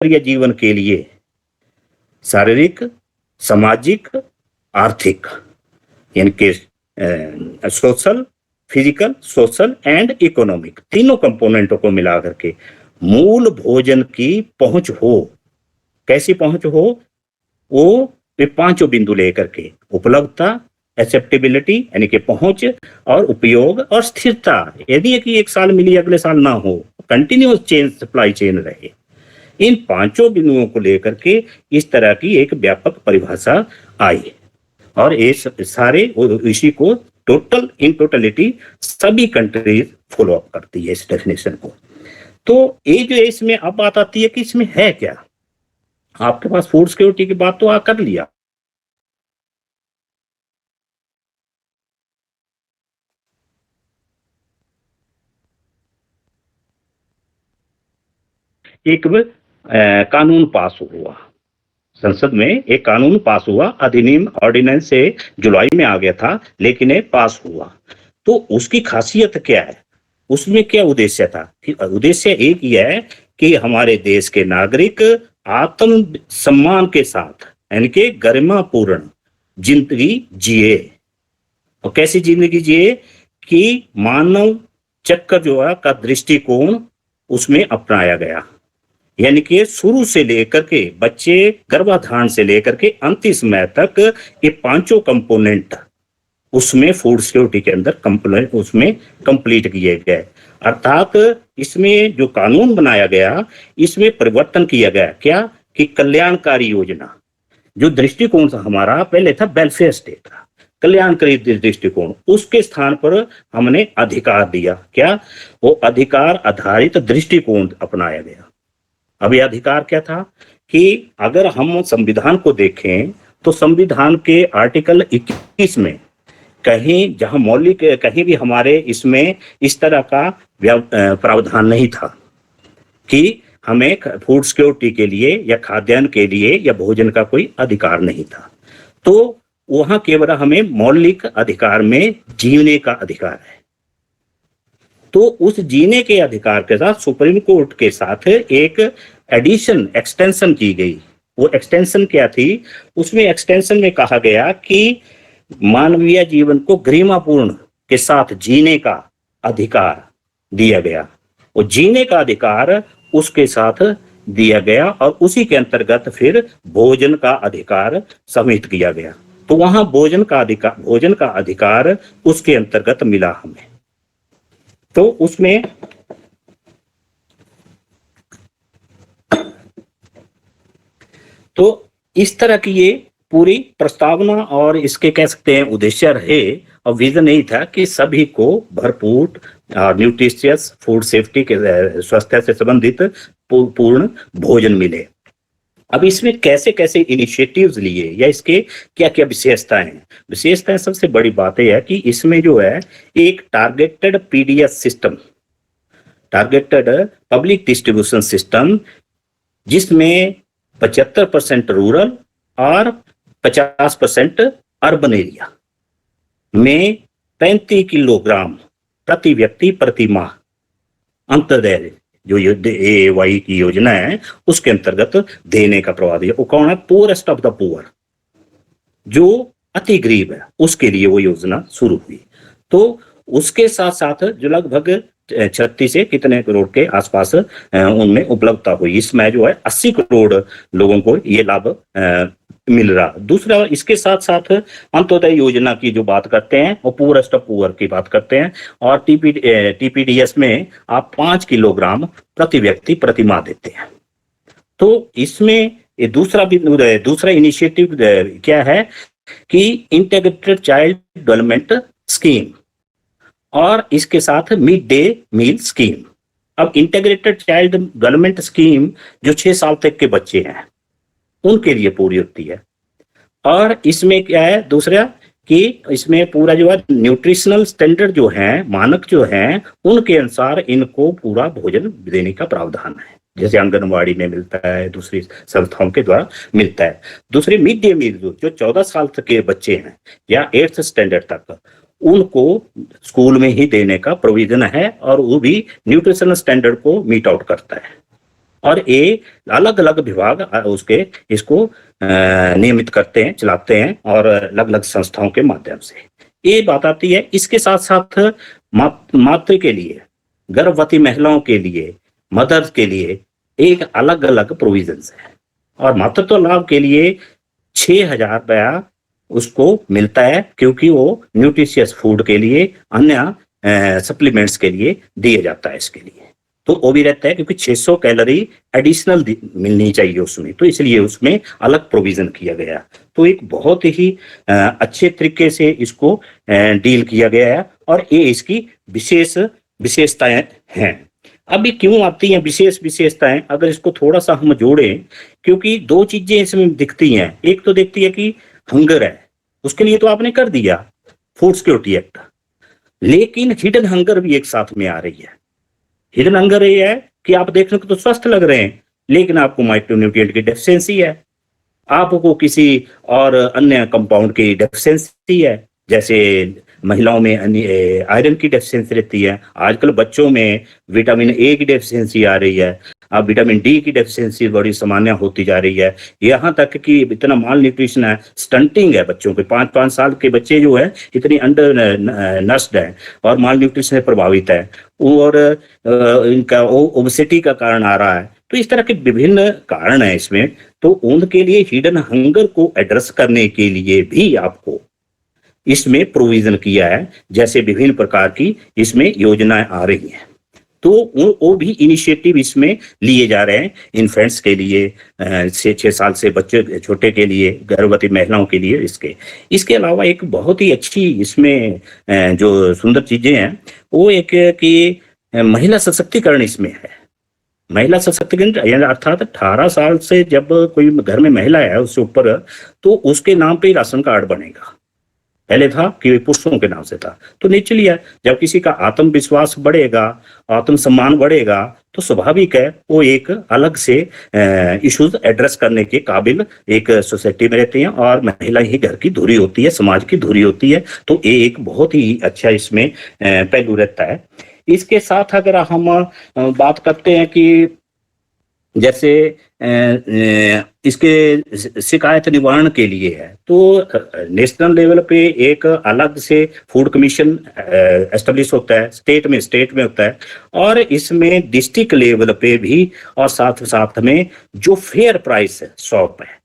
या जीवन के लिए शारीरिक, सामाजिक, आर्थिक, यानी कि social, physical, social and economic, तीनों कंपोनेंटों को मिला करके मूल भोजन की पहुंच हो। कैसी पहुंच हो? वो वे पांचों बिंदु लेकर के उपलब्धता, एक्सेप्टेबिलिटी यानी कि पहुंच, और उपयोग और स्थिरता। यदि कि एक साल मिली अगले साल ना हो, कंटिन्यूअस चेन, सप्लाई चेन रहे। इन पांचों बिंदुओं को लेकर के इस तरह की एक व्यापक परिभाषा आई, और ये सारे इसी को टोटल इन टोटलिटी सभी कंट्रीज फॉलो अप करती है इस डेफिनेशन को। तो ये जो है, इसमें अब बात आती है कि इसमें है क्या। आपके पास फूड सिक्योरिटी की बात तो आ कर लिया, एक कानून पास हुआ, संसद में एक कानून पास हुआ, अधिनियम ऑर्डिनेंस से जुलाई में आ गया था, लेकिन ये पास हुआ। तो उसकी खासियत क्या है, उसमें क्या उद्देश्य था? उद्देश्य एक ही है कि हमारे देश के नागरिक आत्म सम्मान के साथ, यानी कि गरिमापूर्ण जिंदगी जिए। और कैसी जिंदगी जिए? कि मानव चक्र जो है का दृष्टिकोण उसमें अपनाया गया, यानी कि शुरू से लेकर के बच्चे गर्भाधान से लेकर के अंतिम समय तक ये पांचों कंपोनेंट उसमें फूड सिक्योरिटी के अंदर उसमें कंप्लीट किए गए। अर्थात इसमें जो कानून बनाया गया, इसमें परिवर्तन किया गया क्या कि कल्याणकारी योजना, जो दृष्टिकोण था हमारा पहले था वेलफेयर स्टेट का, कल्याणकारी दृष्टिकोण, उसके स्थान पर हमने अधिकार दिया। क्या? वो अधिकार आधारित दृष्टिकोण अपनाया गया। अब यह अधिकार क्या था कि अगर हम संविधान को देखें तो संविधान के आर्टिकल 21 में कहीं जहां मौलिक कहीं भी हमारे इसमें इस तरह का प्रावधान नहीं था कि हमें फूड सिक्योरिटी के लिए या खाद्यान्न के लिए या भोजन का कोई अधिकार नहीं था। तो वहां केवल हमें मौलिक अधिकार में जीने का अधिकार है। तो उस जीने के अधिकार के साथ सुप्रीम कोर्ट के साथ एक एडिशन, एक्सटेंशन की गई। वो एक्सटेंशन क्या थी? उसमें एक्सटेंशन में कहा गया कि मानवीय जीवन को गरिमापूर्ण के साथ जीने का अधिकार दिया गया। वो जीने का अधिकार उसके साथ दिया गया, और उसी के अंतर्गत फिर भोजन का अधिकार सम्मिलित किया गया। तो वहां भोजन का अधिकार उसके अंतर्गत मिला हमें। तो उसमें तो इस तरह की ये पूरी प्रस्तावना और इसके कह सकते हैं उद्देश्य रहे, और विजन यही था कि सभी को भरपूर न्यूट्रिशियस फूड सेफ्टी के स्वास्थ्य से संबंधित पूर्ण भोजन मिले। अब इसमें कैसे कैसे इनिशिएटिव्स लिए या इसके क्या क्या विशेषताएं हैं? विशेषताएं, सबसे बड़ी बात यह है कि इसमें जो है एक targeted PDS system, targeted public distribution system, जिसमें 75% रूरल और 50% अर्बन एरिया में 35 किलोग्राम प्रति व्यक्ति प्रति माह अंत्योदय जो AAY की योजना है उसके अंतर्गत देने का प्रवाह दिया। वो कौन है? पुअरेस्ट ऑफ द पुअर, जो अति गरीब है, उसके लिए वो योजना शुरू हुई। तो उसके साथ साथ जो लगभग 36 से कितने करोड़ के आसपास उनमें उपलब्धता हुई। इसमें जो है 80 करोड़ लोगों को ये लाभ मिल रहा। दूसरा, इसके साथ साथ अंत्योदय योजना की जो बात करते हैं वो पुअरेस्ट ऑफ पुअर की बात करते हैं, और TPDS में आप 5 किलोग्राम प्रति व्यक्ति प्रति माह देते हैं। तो इसमें ये दूसरा इनिशिएटिव क्या है कि इंटीग्रेटेड चाइल्ड डेवलपमेंट स्कीम, और इसके साथ मिड डे मील स्कीम। अब इंटीग्रेटेड चाइल्ड डेवलपमेंट स्कीम जो 6 साल तक के बच्चे हैं उनके लिए पूरी होती है। और इसमें क्या है दूसरा कि इसमें पूरा जो है न्यूट्रिशनल स्टैंडर्ड जो है, मानक जो है, उनके अनुसार इनको पूरा भोजन देने का प्रावधान है, जैसे आंगनवाड़ी में मिलता है, दूसरी संस्थाओं के द्वारा मिलता है। दूसरे मिड डे मील जो 14 साल तक के बच्चे हैं या 8th स्टैंडर्ड तक, उनको स्कूल में ही देने का प्रोविजन है, और वो भी न्यूट्रिशनल स्टैंडर्ड को मीट आउट करता है। और ये अलग अलग विभाग उसके इसको नियमित करते हैं, चलाते हैं और अलग अलग संस्थाओं के माध्यम से। ये बात आती है। इसके साथ साथ मातृ के लिए, गर्भवती महिलाओं के लिए, मदर्स के लिए एक अलग अलग प्रोविजंस है। और मातृत्व लाभ के लिए 6,000 रुपया उसको मिलता है, क्योंकि वो न्यूट्रिशियस फूड के लिए, अन्य सप्लीमेंट्स के लिए दिए जाता है इसके लिए। तो वो भी रहता है, क्योंकि 600 कैलोरी एडिशनल मिलनी चाहिए उसमें, तो इसलिए उसमें अलग प्रोविजन किया गया। तो एक बहुत ही अच्छे तरीके से इसको डील किया गया है, और ये इसकी विशेषताएं हैं। अभी क्यों आती हैं विशेषताएं, अगर इसको थोड़ा सा हम जोड़ें, क्योंकि दो चीजें इसमें दिखती हैं। एक तो दिखती है कि हंगर है, उसके लिए तो आपने कर दिया फूड सिक्योरिटी एक्ट, लेकिन हिडन हंगर भी एक साथ में आ रही है। हिडन हंगर ये है कि आप देखने को तो स्वस्थ लग रहे हैं, लेकिन आपको माइक्रोन्यूट्रिएंट की डेफिशिएंसी है, आपको किसी और अन्य कंपाउंड की डेफिशिएंसी है, जैसे महिलाओं में आयरन की डेफिशिएंसी रहती है। आजकल बच्चों में विटामिन ए की डेफिशिएंसी आ रही है, अब विटामिन डी की डेफिशिएंसी बड़ी सामान्य होती जा रही है। यहाँ तक कि इतना माल न्यूट्रिशन है, स्टंटिंग है बच्चों के, 5-5 साल के बच्चे जो है इतनी अंडर नस्ड है और माल न्यूट्रिशन से प्रभावित है, और इनका ओबेसिटी का कारण आ रहा है। तो इस तरह के विभिन्न कारण है इसमें। तो उनके लिए हिडन हंगर को एड्रेस करने के लिए भी आपको इसमें प्रोविजन किया है, जैसे विभिन्न प्रकार की इसमें योजनाएं आ रही हैं। तो वो भी इनिशिएटिव इसमें लिए जा रहे हैं, इन्फेंट्स के लिए, 6 साल से बच्चे छोटे के लिए, गर्भवती महिलाओं के लिए। इसके अलावा एक बहुत ही अच्छी इसमें जो सुंदर चीजें हैं, वो एक कि महिला सशक्तिकरण इसमें है। महिला सशक्तिकरण अर्थात 18 साल से जब कोई घर में महिला है उससे ऊपर, तो उसके नाम पे राशन कार्ड बनेगा। पहले था कि पुरुषों के नाम से था, तो नेचुरली है, जब किसी का आत्मविश्वास बढ़ेगा, आत्मसम्मान बढ़ेगा, तो स्वाभाविक है वो एक अलग से इश्यूज एड्रेस करने के काबिल एक सोसाइटी में रहती हैं, और महिला ही घर की धुरी होती है, समाज की धुरी होती है। तो ये एक बहुत ही अच्छा इसमें पहलू रहता है। इसके साथ अगर हम बात करते हैं कि जैसे इसके शिकायत निवारण के लिए है, तो नेशनल लेवल पे एक अलग से फूड कमीशन एस्टेब्लिश होता है, स्टेट में होता है, और इसमें डिस्ट्रिक्ट लेवल पे भी, और साथ साथ में जो फेयर प्राइस शॉप है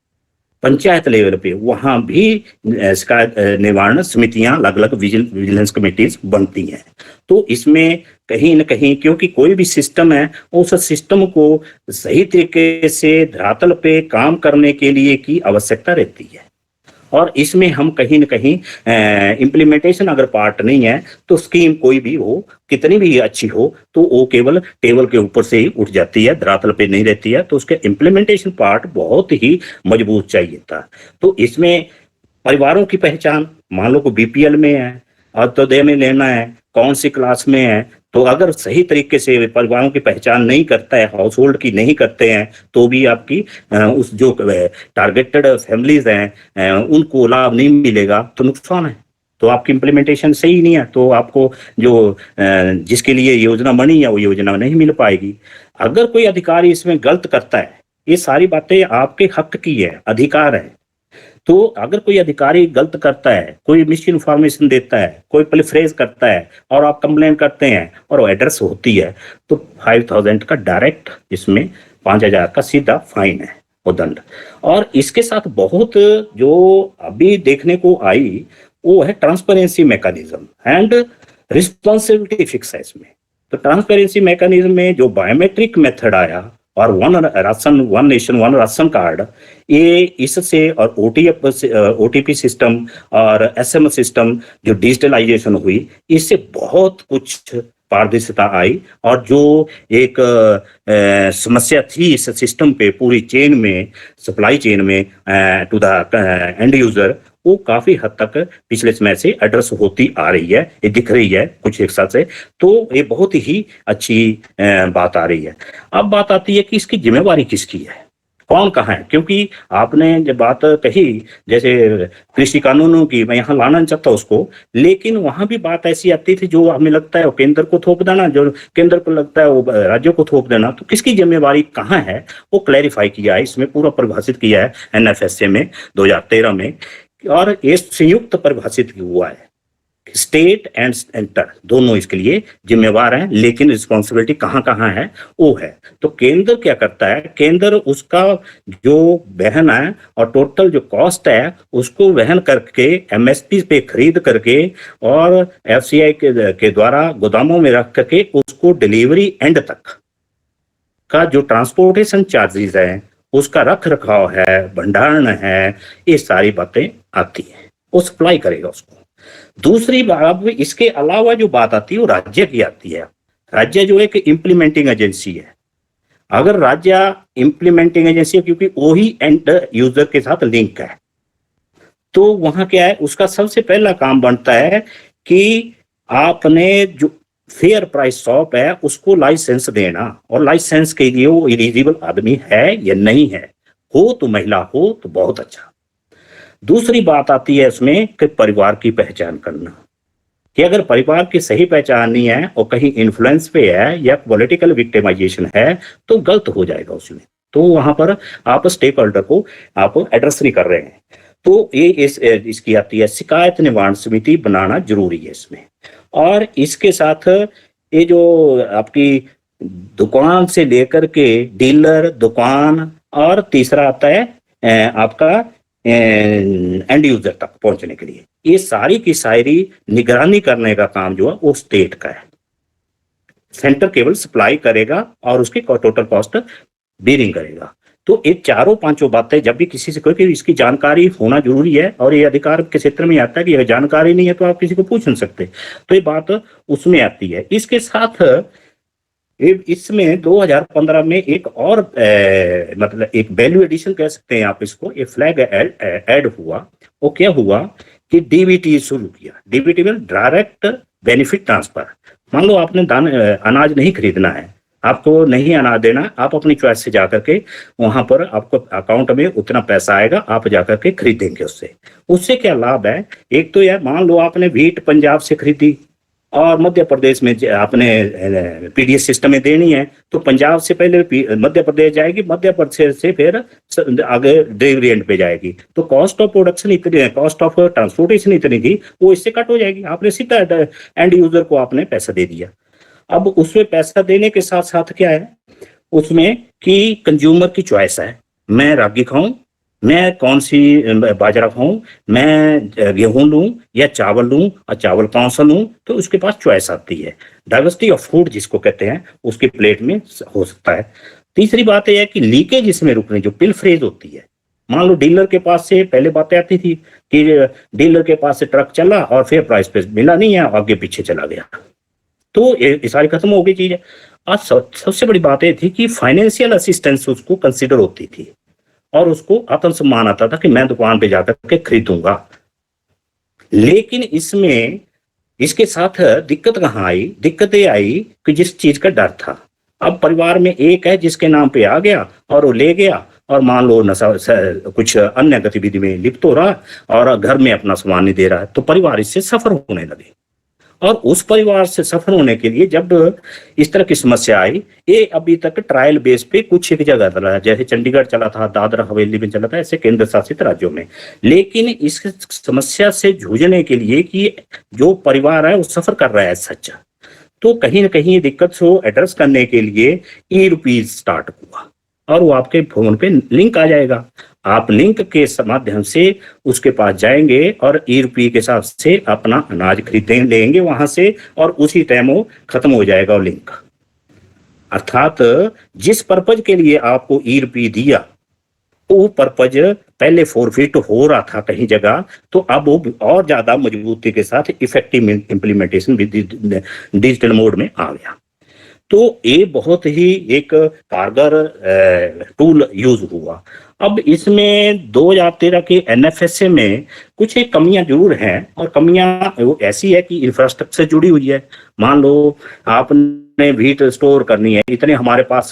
पंचायत लेवल पे, वहां भी शिकायत निवारण समितियां, अलग अलग विजिलेंस कमेटीज बनती हैं। तो इसमें कहीं न कहीं, क्योंकि कोई भी सिस्टम है, उस सिस्टम को सही तरीके से धरातल पे काम करने के लिए की आवश्यकता रहती है, और इसमें हम कहीं न कहीं इम्प्लीमेंटेशन अगर पार्ट नहीं है, तो स्कीम कोई भी हो, कितनी भी अच्छी हो, तो वो केवल टेबल के ऊपर से ही उठ जाती है, धरातल पे नहीं रहती है। तो उसके इम्प्लीमेंटेशन पार्ट बहुत ही मजबूत चाहिए था। तो इसमें परिवारों की पहचान, मान लो को बीपीएल में है, अंत्योदय में लेना है, कौन सी क्लास में है, तो अगर सही तरीके से परिवारों की पहचान नहीं करता है, हाउस होल्ड की नहीं करते हैं, तो भी आपकी उस जो टारगेटेड फैमिलीज हैं उनको लाभ नहीं मिलेगा, तो नुकसान है। तो आपकी इम्प्लीमेंटेशन सही नहीं है, तो आपको जो जिसके लिए योजना बनी है वो योजना नहीं मिल पाएगी। अगर कोई अधिकारी इसमें गलत करता है, ये सारी बातें आपके हक की है, अधिकार है। तो अगर कोई अधिकारी गलत करता है, कोई मिस इन्फॉर्मेशन देता है, कोई प्लीफ्रेज करता है, और आप कंप्लेन करते हैं और वो एड्रेस होती है, तो 5,000 का डायरेक्ट, इसमें 5,000 का सीधा फाइन है वो दंड। और इसके साथ बहुत जो अभी देखने को आई, वो है transparency mechanism and responsibility fix है इसमें। तो ट्रांसपेरेंसी मैकेनिज्म में जो बायोमेट्रिक मेथड आया, और one nation one ration card, ये इससे, और ओटीपी सिस्टम और एसएम सिस्टम जो डिजिटलाइजेशन हुई, इससे बहुत कुछ पारदर्शिता आई। और जो एक समस्या थी इस सिस्टम पे, पूरी चेन में, सप्लाई चेन में टू द एंड यूजर, वो काफी हद तक पिछले समय से एड्रेस होती आ रही है, ये दिख रही है कुछ एक साल से। तो ये बहुत ही अच्छी बात आ रही है। अब बात आती है कि इसकी जिम्मेवारी किसकी है, कौन कहाँ है, क्योंकि आपने जब बात कही जैसे कृषि कानूनों की, मैं यहाँ लाना नहीं चाहता उसको, लेकिन वहां भी बात ऐसी आती थी जो हमें लगता है वो केंद्र को थोप देना, जो केंद्र को लगता है वो राज्यों को थोप देना। तो किसकी जिम्मेवारी कहाँ है वो क्लैरिफाई किया है, इसमें पूरा परिभाषित किया है एनएफएसए में 2013 में, और ये संयुक्त परिभाषित हुआ है। स्टेट एंड सेंटर दोनों इसके लिए जिम्मेवार हैं, लेकिन रिस्पॉन्सिबिलिटी कहाँ कहाँ है वो है। तो केंद्र क्या करता है, केंद्र उसका जो वहन है और टोटल जो कॉस्ट है उसको वहन करके एमएसपी पे खरीद करके और एफसीआई के द्वारा गोदामों में रख करके उसको डिलीवरी एंड तक का जो ट्रांसपोर्टेशन चार्जेस है, उसका रख रखाव है, भंडारण है, ये सारी बातें आती है, वो सप्लाई करेगा उसको। दूसरी बात, इसके अलावा जो बात आती है वो राज्य की आती है। राज्य जो एक इम्प्लीमेंटिंग एजेंसी है, अगर राज्य इम्प्लीमेंटिंग एजेंसी है क्योंकि वो ही एंड यूजर के साथ लिंक है, तो वहां क्या है, उसका सबसे पहला काम बनता है कि आपने जो फेयर प्राइस शॉप है उसको लाइसेंस देना, और लाइसेंस के लिए वो एलिजिबल आदमी है या नहीं है, हो तो महिला हो तो बहुत अच्छा। दूसरी बात आती है इसमें कि परिवार की पहचान करना, कि अगर परिवार की सही पहचान नहीं है और कहीं इन्फ्लुएंस पे है या पॉलिटिकल विक्टिमाइजेशन है तो गलत हो जाएगा उसमें। तो वहां पर आप स्टेक होल्डर को आप एड्रेस नहीं कर रहे हैं। तो ये इसकी आती है शिकायत निवारण समिति बनाना जरूरी है इसमें। और इसके साथ ये जो आपकी दुकान से लेकर के डीलर, दुकान, और तीसरा आता है आपका एंड यूजर तक पहुंचने के लिए, ये सारी की सारी निगरानी करने का काम जो है वो स्टेट का है। सेंटर केवल सप्लाई करेगा और उसकी टोटल कॉस्ट बेरिंग करेगा। तो ये चारों पांचों बातें जब भी किसी से कोई, इसकी जानकारी होना जरूरी है, और ये अधिकार के क्षेत्र में आता है कि अगर जानकारी नहीं है तो आप किसी को पूछ नहीं सकते, तो ये बात उसमें आती है। इसके साथ इसमें 2015 में एक और मतलब एक वैल्यू एडिशन कह सकते हैं आप इसको, एक फ्लैग ऐड हुआ। वो क्या हुआ कि डीबीटी शुरू किया। डीबीटी में डायरेक्ट बेनिफिट ट्रांसफर। मान लो आपने अनाज नहीं खरीदना है, आपको नहीं अनाज देना, आप अपनी चॉइस से जाकर के वहां पर आपको अकाउंट में उतना पैसा आएगा, आप जाकर के खरीदेंगे उससे क्या लाभ है। एक तो यार मान लो आपने व्हीट पंजाब से खरीदी और मध्य प्रदेश में आपने पीडीएस सिस्टम में देनी है, तो पंजाब से पहले मध्य प्रदेश जाएगी, मध्य प्रदेश से फिर आगे डिलीवरी एंड पे जाएगी, तो कॉस्ट ऑफ प्रोडक्शन इतनी, कॉस्ट ऑफ ट्रांसपोर्टेशन इतनी थी, वो इससे कट हो जाएगी। आपने सीधा एंड यूजर को आपने पैसा दे दिया। अब उसमें पैसा देने के साथ साथ क्या है उसमें कि कंज्यूमर की चॉइस है, मैं रागी खाऊं, मैं कौन सी बाजरा खाऊं, मैं गेहूं लूं या चावल लूं, और चावल कौन सा लूं, तो उसके पास चॉइस आती है। डाइवर्सिटी ऑफ फूड जिसको कहते हैं उसकी प्लेट में हो सकता है। तीसरी बात यह है कि लीकेज इसमें रुकने, जो पिलफ्रेज होती है, मान लो डीलर के पास से पहले बातें आती थी कि डीलर के पास से ट्रक चला और फेयर प्राइस पे मिला नहीं है, आगे पीछे चला गया, तो ये सारी खत्म हो गई चीज है। आज सबसे बड़ी बात यह थी कि फाइनेंशियल असिस्टेंस उसको कंसिडर होती थी और उसको आत्मसम्मान आता था कि मैं दुकान पे जाकर के खरीदूंगा। लेकिन इसमें इसके साथ दिक्कत कहाँ आई, दिक्कत ये आई कि जिस चीज का डर था, अब परिवार में एक है जिसके नाम पे आ गया और वो ले गया, और मान लो नशा कुछ अन्य गतिविधि में लिप्त हो रहा और घर में अपना सामान नहीं दे रहा है, तो परिवार इससे सफर होने लगे। और उस परिवार से सफर होने के लिए जब इस तरह की समस्या आई, ये अभी तक ट्रायल बेस पे कुछ एक जगह चला है, जैसे चंडीगढ़ चला था, दादरा हवेली में चला था, ऐसे केंद्र शासित राज्यों में। लेकिन इस समस्या से जूझने के लिए कि जो परिवार है वो सफर कर रहा है सच्चा, तो कहीं ना कहीं दिक्कत को एड्रेस करने के लिए ई-रुपीज स्टार्ट हुआ, और वो आपके फोन पे लिंक आ जाएगा। आप लिंक के माध्यम से उसके पास जाएंगे और ई-रुपी के साथ से अपना अनाज खरीदें लेंगे वहां से, और उसी टाइम वो खत्म हो जाएगा वो लिंक। अर्थात जिस पर्पज के लिए आपको ई-रुपी दिया वो पर्पज पहले फॉरफिट हो रहा था कहीं जगह, तो अब वो और ज्यादा मजबूती के साथ इफेक्टिव इम्प्लीमेंटेशन डिजिटल मोड में आ गया। तो ये बहुत ही एक कारगर टूल यूज हुआ। अब इसमें 2013 के एनएफएसए में कुछ एक कमियां जरूर हैं, और कमियां वो ऐसी है कि इंफ्रास्ट्रक्चर जुड़ी हुई है। मान लो आपने हमने व्हीट स्टोर करनी है, इतने हमारे पास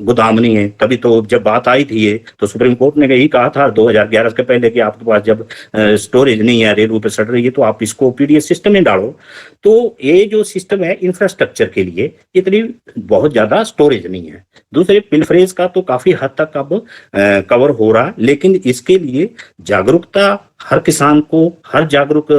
गोदाम नहीं है। तभी तो जब बात आई थी ये, तो सुप्रीम कोर्ट ने यही कहा था 2011 के पहले कि आपके पास जब स्टोरेज नहीं है, रेलवे पे सड़ रही है, तो आप इसको पीडीएस सिस्टम में डालो। तो ये जो सिस्टम है इंफ्रास्ट्रक्चर के लिए, इतनी बहुत ज्यादा स्टोरेज नहीं है। दूसरे पिलफरेज का तो काफी हद तक अब कवर हो रहा, लेकिन इसके लिए जागरूकता हर किसान को, हर जागरूक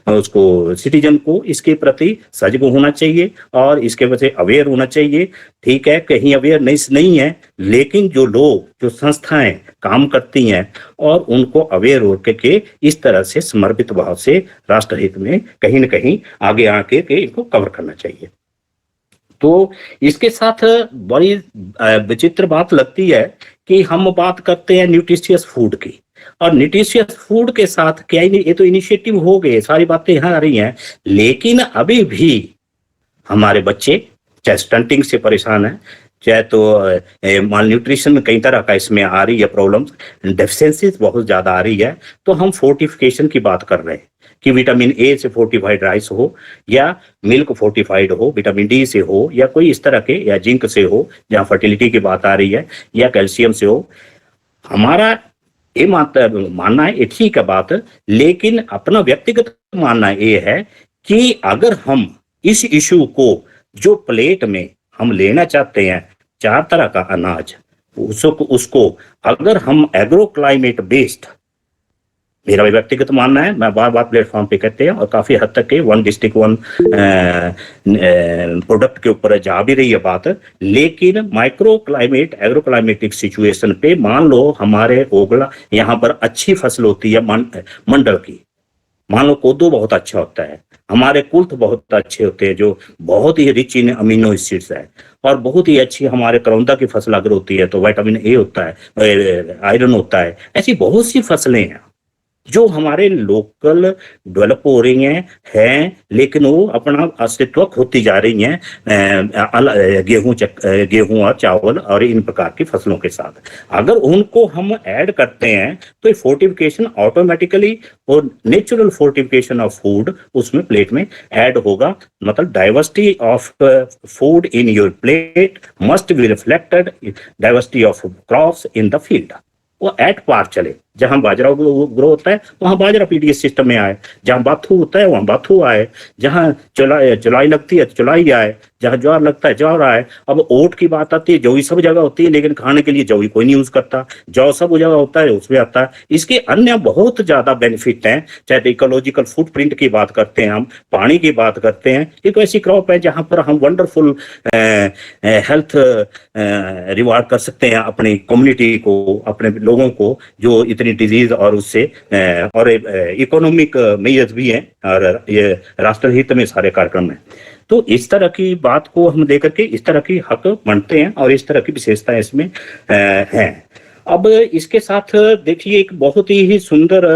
उसको सिटीजन को इसके प्रति सजग होना चाहिए और इसके वजह से अवेयर होना चाहिए। ठीक है, कहीं अवेयरनेस नहीं है, लेकिन जो लोग, जो संस्थाएं काम करती हैं और उनको अवेयर होकर के इस तरह से समर्पित भाव से राष्ट्रहित में कहीं न कहीं आगे आके के इनको कवर करना चाहिए। तो इसके साथ बड़ी विचित्र बात लगती है कि हम बात करते हैं न्यूट्रिशियस फूड की, और न्यूट्रिशियस फूड के साथ क्या ये तो इनिशिएटिव हो गए, सारी बातें यहाँ आ रही हैं, लेकिन अभी भी हमारे बच्चे चाहे स्टंटिंग से परेशान है, चाहे तो माल न्यूट्रिशन कई तरह का इसमें आ रही है प्रॉब्लम, डेफिशिएंसीज बहुत ज्यादा आ रही है। तो हम फोर्टिफिकेशन की बात कर रहे हैं कि विटामिन ए से फोर्टिफाइड राइस हो, या मिल्क फोर्टिफाइड हो, विटामिन डी से हो, या कोई इस तरह के, या जिंक से हो जहाँ फर्टिलिटी की बात आ रही है, या कैल्शियम से हो। हमारा ये मानना है, ये ठीक है बात, लेकिन अपना व्यक्तिगत मानना ये है कि अगर हम इस इशू को जो प्लेट में हम लेना चाहते हैं 4 तरह का अनाज, उसको अगर हम एग्रो क्लाइमेट बेस्ड, मेरा भी व्यक्तिगत मानना है, मैं बार बार प्लेटफॉर्म पे कहते हैं और काफी हद तक के 1 डिस्ट्रिक्ट 1 प्रोडक्ट के ऊपर जा भी रही है बात, लेकिन micro climate, agro climatic situation पे मान लो हमारे ओगला यहाँ पर अच्छी फसल होती है मंडल की, मान लो कोदो बहुत अच्छा होता है, हमारे कुल्थ बहुत अच्छे होते हैं जो बहुत ही रिच इन अमीनो एसिड्स है, और बहुत ही अच्छी हमारे करौंदा की फसल अगर होती है तो विटामिन ए होता है, आयरन होता है। ऐसी बहुत सी फसलें हैं जो हमारे लोकल डेवलप हो रही हैं, लेकिन वो अपना अस्तित्व खोती जा रही हैं गेहूं और चावल और इन प्रकार की फसलों के साथ। अगर उनको हम ऐड करते हैं तो फोर्टिफिकेशन ऑटोमेटिकली और नेचुरल फोर्टिफिकेशन ऑफ फूड उसमें प्लेट में ऐड होगा। मतलब diversity of food in your plate must be reflected diversity of crops in the field. वो एट पार चले, जहां बाजरा ग्रो होता है वहां बाजरा पीडीएस सिस्टम में आए, जहां बाथू होता है वहां बाथू आए, जहां चुलाई लगती है तो चुलाई आए, जहां ज्वार लगता है ज्वार आए। अब ओट की बात आती है, जौ सब जगह होती है, लेकिन खाने के लिए जौ कोई नहीं यूज करता, जौ सब जगह होता है उसमें आता है। इसके अन्य बहुत ज्यादा बेनिफिट हैं, चाहे इकोलॉजिकल फुटप्रिंट की बात करते हैं, हम पानी की बात करते हैं। एक ऐसी क्रॉप है जहां पर हम वंडरफुल हेल्थ रिवार्ड कर सकते हैं अपनी कम्युनिटी को, अपने लोगों को जो इतनी डिजीज और उससे और इकोनॉमिक मेजर्स भी हैं, और ये राष्ट्रहित में सारे कार्यक्रम हैं। तो इस तरह की बात को हम लेकर के इस तरह की हक मानते हैं और इस तरह की विशेषताएं इसमें हैं। अब इसके साथ देखिए एक बहुत ही सुंदर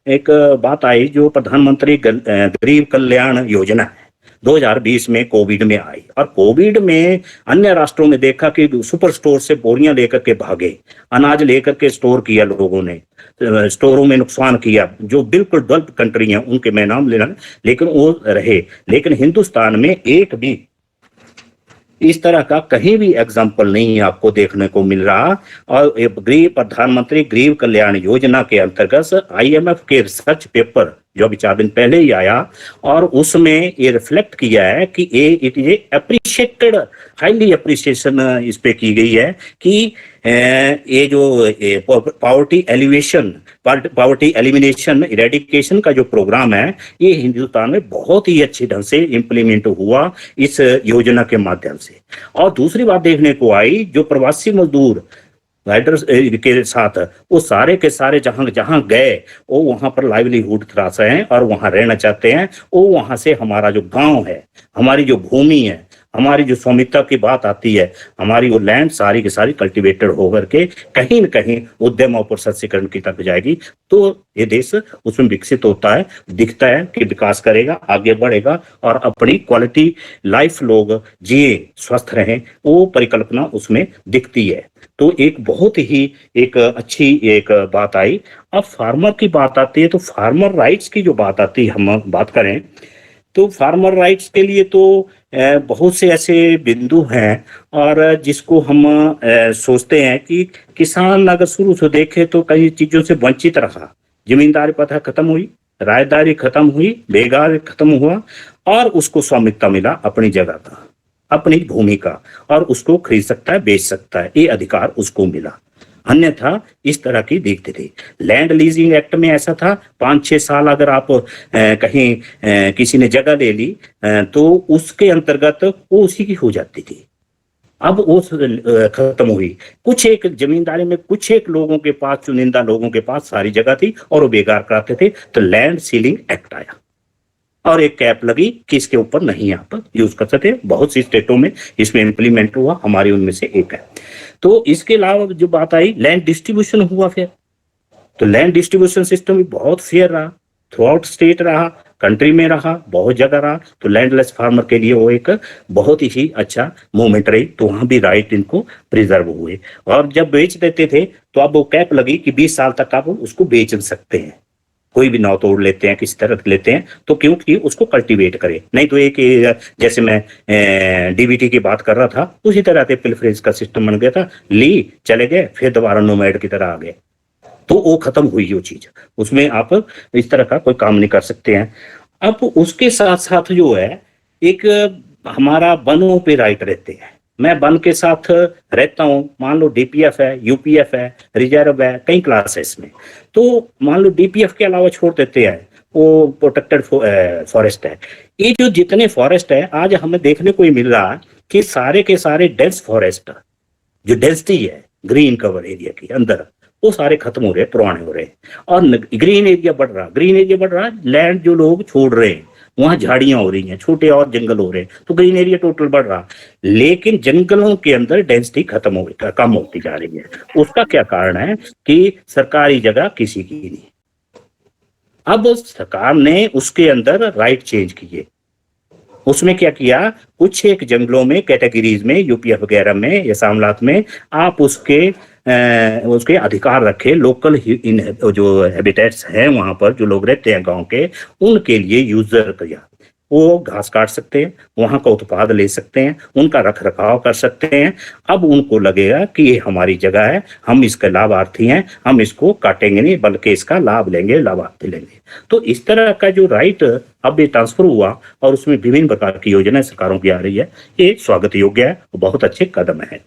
एक बात आई जो प्रधानमंत्री गरीब कल्याण योजना है 2020 में कोविड में आई, और कोविड में अन्य राष्ट्रों में देखा कि सुपर स्टोर से बोरियां लेकर के भागे, अनाज लेकर के स्टोर किया लोगों ने, स्टोरों में नुकसान किया। जो बिल्कुल डेवलप्ड कंट्री हैं उनके मैं नाम लेना, लेकिन वो रहे। लेकिन हिंदुस्तान में एक भी इस तरह का कहीं भी एग्जाम्पल नहीं आपको देखने को मिल रहा। और प्रधानमंत्री गरीब कल्याण योजना के अंतर्गत IMF के रिसर्च पेपर जो अभी 4 दिन पहले ही आया, और उसमें ये रिफ्लेक्ट किया है कि it is appreciated, highly appreciation इस पे की गई है कि ये जो पॉवर्टी एलिमिनेशन इरेडिकेशन का जो प्रोग्राम है ये हिंदुस्तान में बहुत ही अच्छे ढंग से इम्प्लीमेंट हुआ इस योजना के माध्यम से। और दूसरी बात देखने को आई, जो प्रवासी मजदूर राइडर्स के साथ वो सारे के सारे जहां जहां गए वो वहां पर लाइवलीहुड तराश हैं और वहां रहना चाहते हैं। वो वहां से हमारा जो गांव है, हमारी जो भूमि है, हमारी जो स्वामित्व की बात आती है, हमारी वो लैंड सारी की सारी कल्टीवेटेड होकर के कहीं न कहीं उद्यम और प्रसंस्करण की तरफ जाएगी। तो ये देश उसमें विकसित होता है, दिखता है कि विकास करेगा, आगे बढ़ेगा और अपनी क्वालिटी लाइफ लोग जिए, स्वस्थ रहें, वो परिकल्पना उसमें दिखती है। तो एक बहुत ही एक अच्छी एक बात आई। अब फार्मर की बात आती है, तो फार्मर राइट्स की जो बात आती है, हम बात करें तो फार्मर राइट्स के लिए तो बहुत से ऐसे बिंदु हैं और जिसको हम सोचते हैं कि किसान अगर शुरू से देखे तो कई चीजों से वंचित रहा। जमींदारी प्रथा खत्म हुई, रायदारी खत्म हुई, बेगार खत्म हुआ और उसको स्वामित्व मिला अपनी जगह का, अपनी भूमि का, और उसको खरीद सकता है, बेच सकता है, ये अधिकार उसको मिला। अन्यथा इस तरह की दिखती थी। लैंड लीजिंग एक्ट में ऐसा था, 5-6 साल अगर आप कहीं किसी ने जगह ले ली तो उसके अंतर्गत वो उसी की हो जाती थी। अब वो खत्म हुई। कुछ एक जमींदारी में कुछ एक लोगों के पास, चुनिंदा लोगों के पास सारी जगह थी और वो बेकार कराते थे, तो लैंड सीलिंग एक्ट आया और एक कैप लगी कि इसके ऊपर नहीं आप यूज कर सकते। बहुत सी स्टेटों में इसमें इंप्लीमेंट हुआ, हमारी उनमें से एक है। तो इसके अलावा जो बात आई, लैंड डिस्ट्रीब्यूशन हुआ फिर, तो लैंड डिस्ट्रीब्यूशन सिस्टम भी बहुत फेयर रहा, थ्रू आउट स्टेट रहा, कंट्री में रहा, बहुत जगह रहा। तो लैंडलेस फार्मर के लिए वो एक बहुत ही अच्छा मूवमेंट रही, तो वहां भी राइट इनको प्रिजर्व हुए। और जब बेच देते थे तो अब वो कैप लगी कि 20 साल तक आप उसको बेच सकते हैं। कोई भी नाव तोड़ लेते हैं, किसी तरह लेते हैं, तो क्योंकि उसको कल्टीवेट करे, नहीं तो एक जैसे मैं डीबीटी की बात कर रहा था, उसी तरह से पिलफरेज का सिस्टम बन गया था, ली चले गए, फिर दोबारा नोमैड की तरह आ गए, तो वो खत्म हुई वो चीज। उसमें आप इस तरह का कोई काम नहीं कर सकते हैं। अब उसके साथ साथ जो है एक हमारा वनों पे राइट रहते हैं। मैं वन के साथ रहता हूँ, मान लो डीपीएफ है, यूपीएफ है, रिजर्व है, कई क्लासेस में। तो मान लो डीपीएफ के अलावा छोड़ देते हैं, वो प्रोटेक्टेड फॉरेस्ट है। ये जो जितने फॉरेस्ट है आज हमें देखने को ही मिल रहा है कि सारे के सारे डेंस फॉरेस्ट, जो डेंसिटी है ग्रीन कवर एरिया के अंदर, वो सारे खत्म हो रहे हैं, पुराने हो रहे हैं, और ग्रीन एरिया बढ़ रहा, ग्रीन एरिया बढ़ रहा, लैंड जो लोग छोड़ रहे हैं वहां झाड़ियां हो रही हैं, छोटे और जंगल हो रहे हैं, तो ग्रीन एरिया टोटल बढ़ रहा। लेकिन जंगलों के अंदर डेंसिटी खत्म हो कम होती जा रही है। उसका क्या कारण है कि सरकारी जगह किसी की नहीं। अब सरकार ने उसके अंदर राइट चेंज किए। उसमें क्या किया, कुछ एक जंगलों में कैटेगरीज में, यूपीएफ वगैरह में या शामलात में, आप उसके अधिकार रखे। लोकल जो हैबिटेट्स हैं वहां पर जो लोग रहते हैं गांव के, उनके लिए यूजर किया। वो घास काट सकते हैं, वहां का उत्पाद ले सकते हैं, उनका रख रखाव कर सकते हैं। अब उनको लगेगा कि ये हमारी जगह है, हम इसके लाभार्थी हैं, हम इसको काटेंगे नहीं बल्कि इसका लाभ लेंगे, लाभार्थी लेंगे। तो इस तरह का जो राइट अब ये ट्रांसफर हुआ और उसमें विभिन्न प्रकार की योजनाएं सरकारों की आ रही है, ये स्वागत योग्य है, बहुत अच्छे कदम है।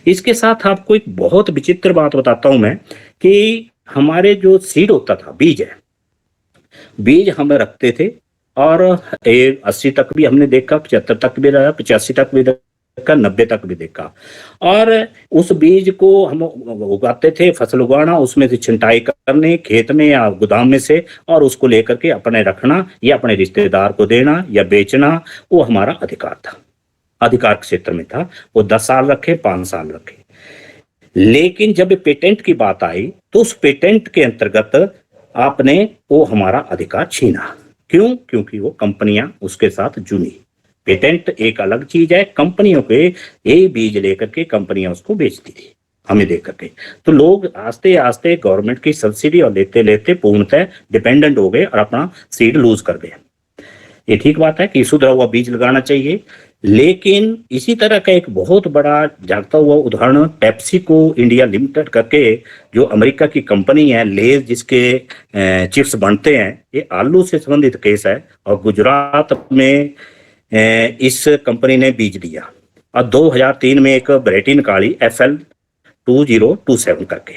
इसके साथ आपको एक बहुत विचित्र बात बताता हूं मैं कि हमारे जो सीड होता था, बीज है, बीज हम रखते थे और 80 तक भी हमने देखा, 75 तक भी रहा, 85 तक भी देखा, 90 तक भी देखा। और उस बीज को हम उगाते थे, फसल उगाना, उसमें से छिंटाई करने खेत में या गोदाम में से, और उसको लेकर के अपने रखना या अपने रिश्तेदार को देना या बेचना, वो हमारा अधिकार था, अधिकार क्षेत्र में था। वो 10 साल रखे, 5 साल रखे। लेकिन जब पेटेंट की बात आई तो उस पेटेंट के अंतर्गत आपने वो हमारा अधिकार छीना। क्यों? क्योंकि वो कंपनियां उसके साथ जुड़ी। पेटेंट एक अलग चीज है, कंपनियों के ये बीज लेकर के कंपनियां उसको बेचती थी हमें दे करके। तो लोग आस्ते आस्ते गवर्नमेंट की सब्सिडी और लेते लेते पूर्णतः डिपेंडेंट हो गए और अपना सीड लूज कर गए। ये ठीक बात है कि सुधरा हुआ बीज लगाना चाहिए, लेकिन इसी तरह का एक बहुत बड़ा जागता हुआ उदाहरण पेप्सिको इंडिया लिमिटेड करके, जो अमेरिका की कंपनी है, लेज जिसके चिप्स बनते हैं, ये आलू से संबंधित केस है। और गुजरात में इस कंपनी ने बीज दिया और 2003 में एक वैरायटी निकाली FL 2027 करके,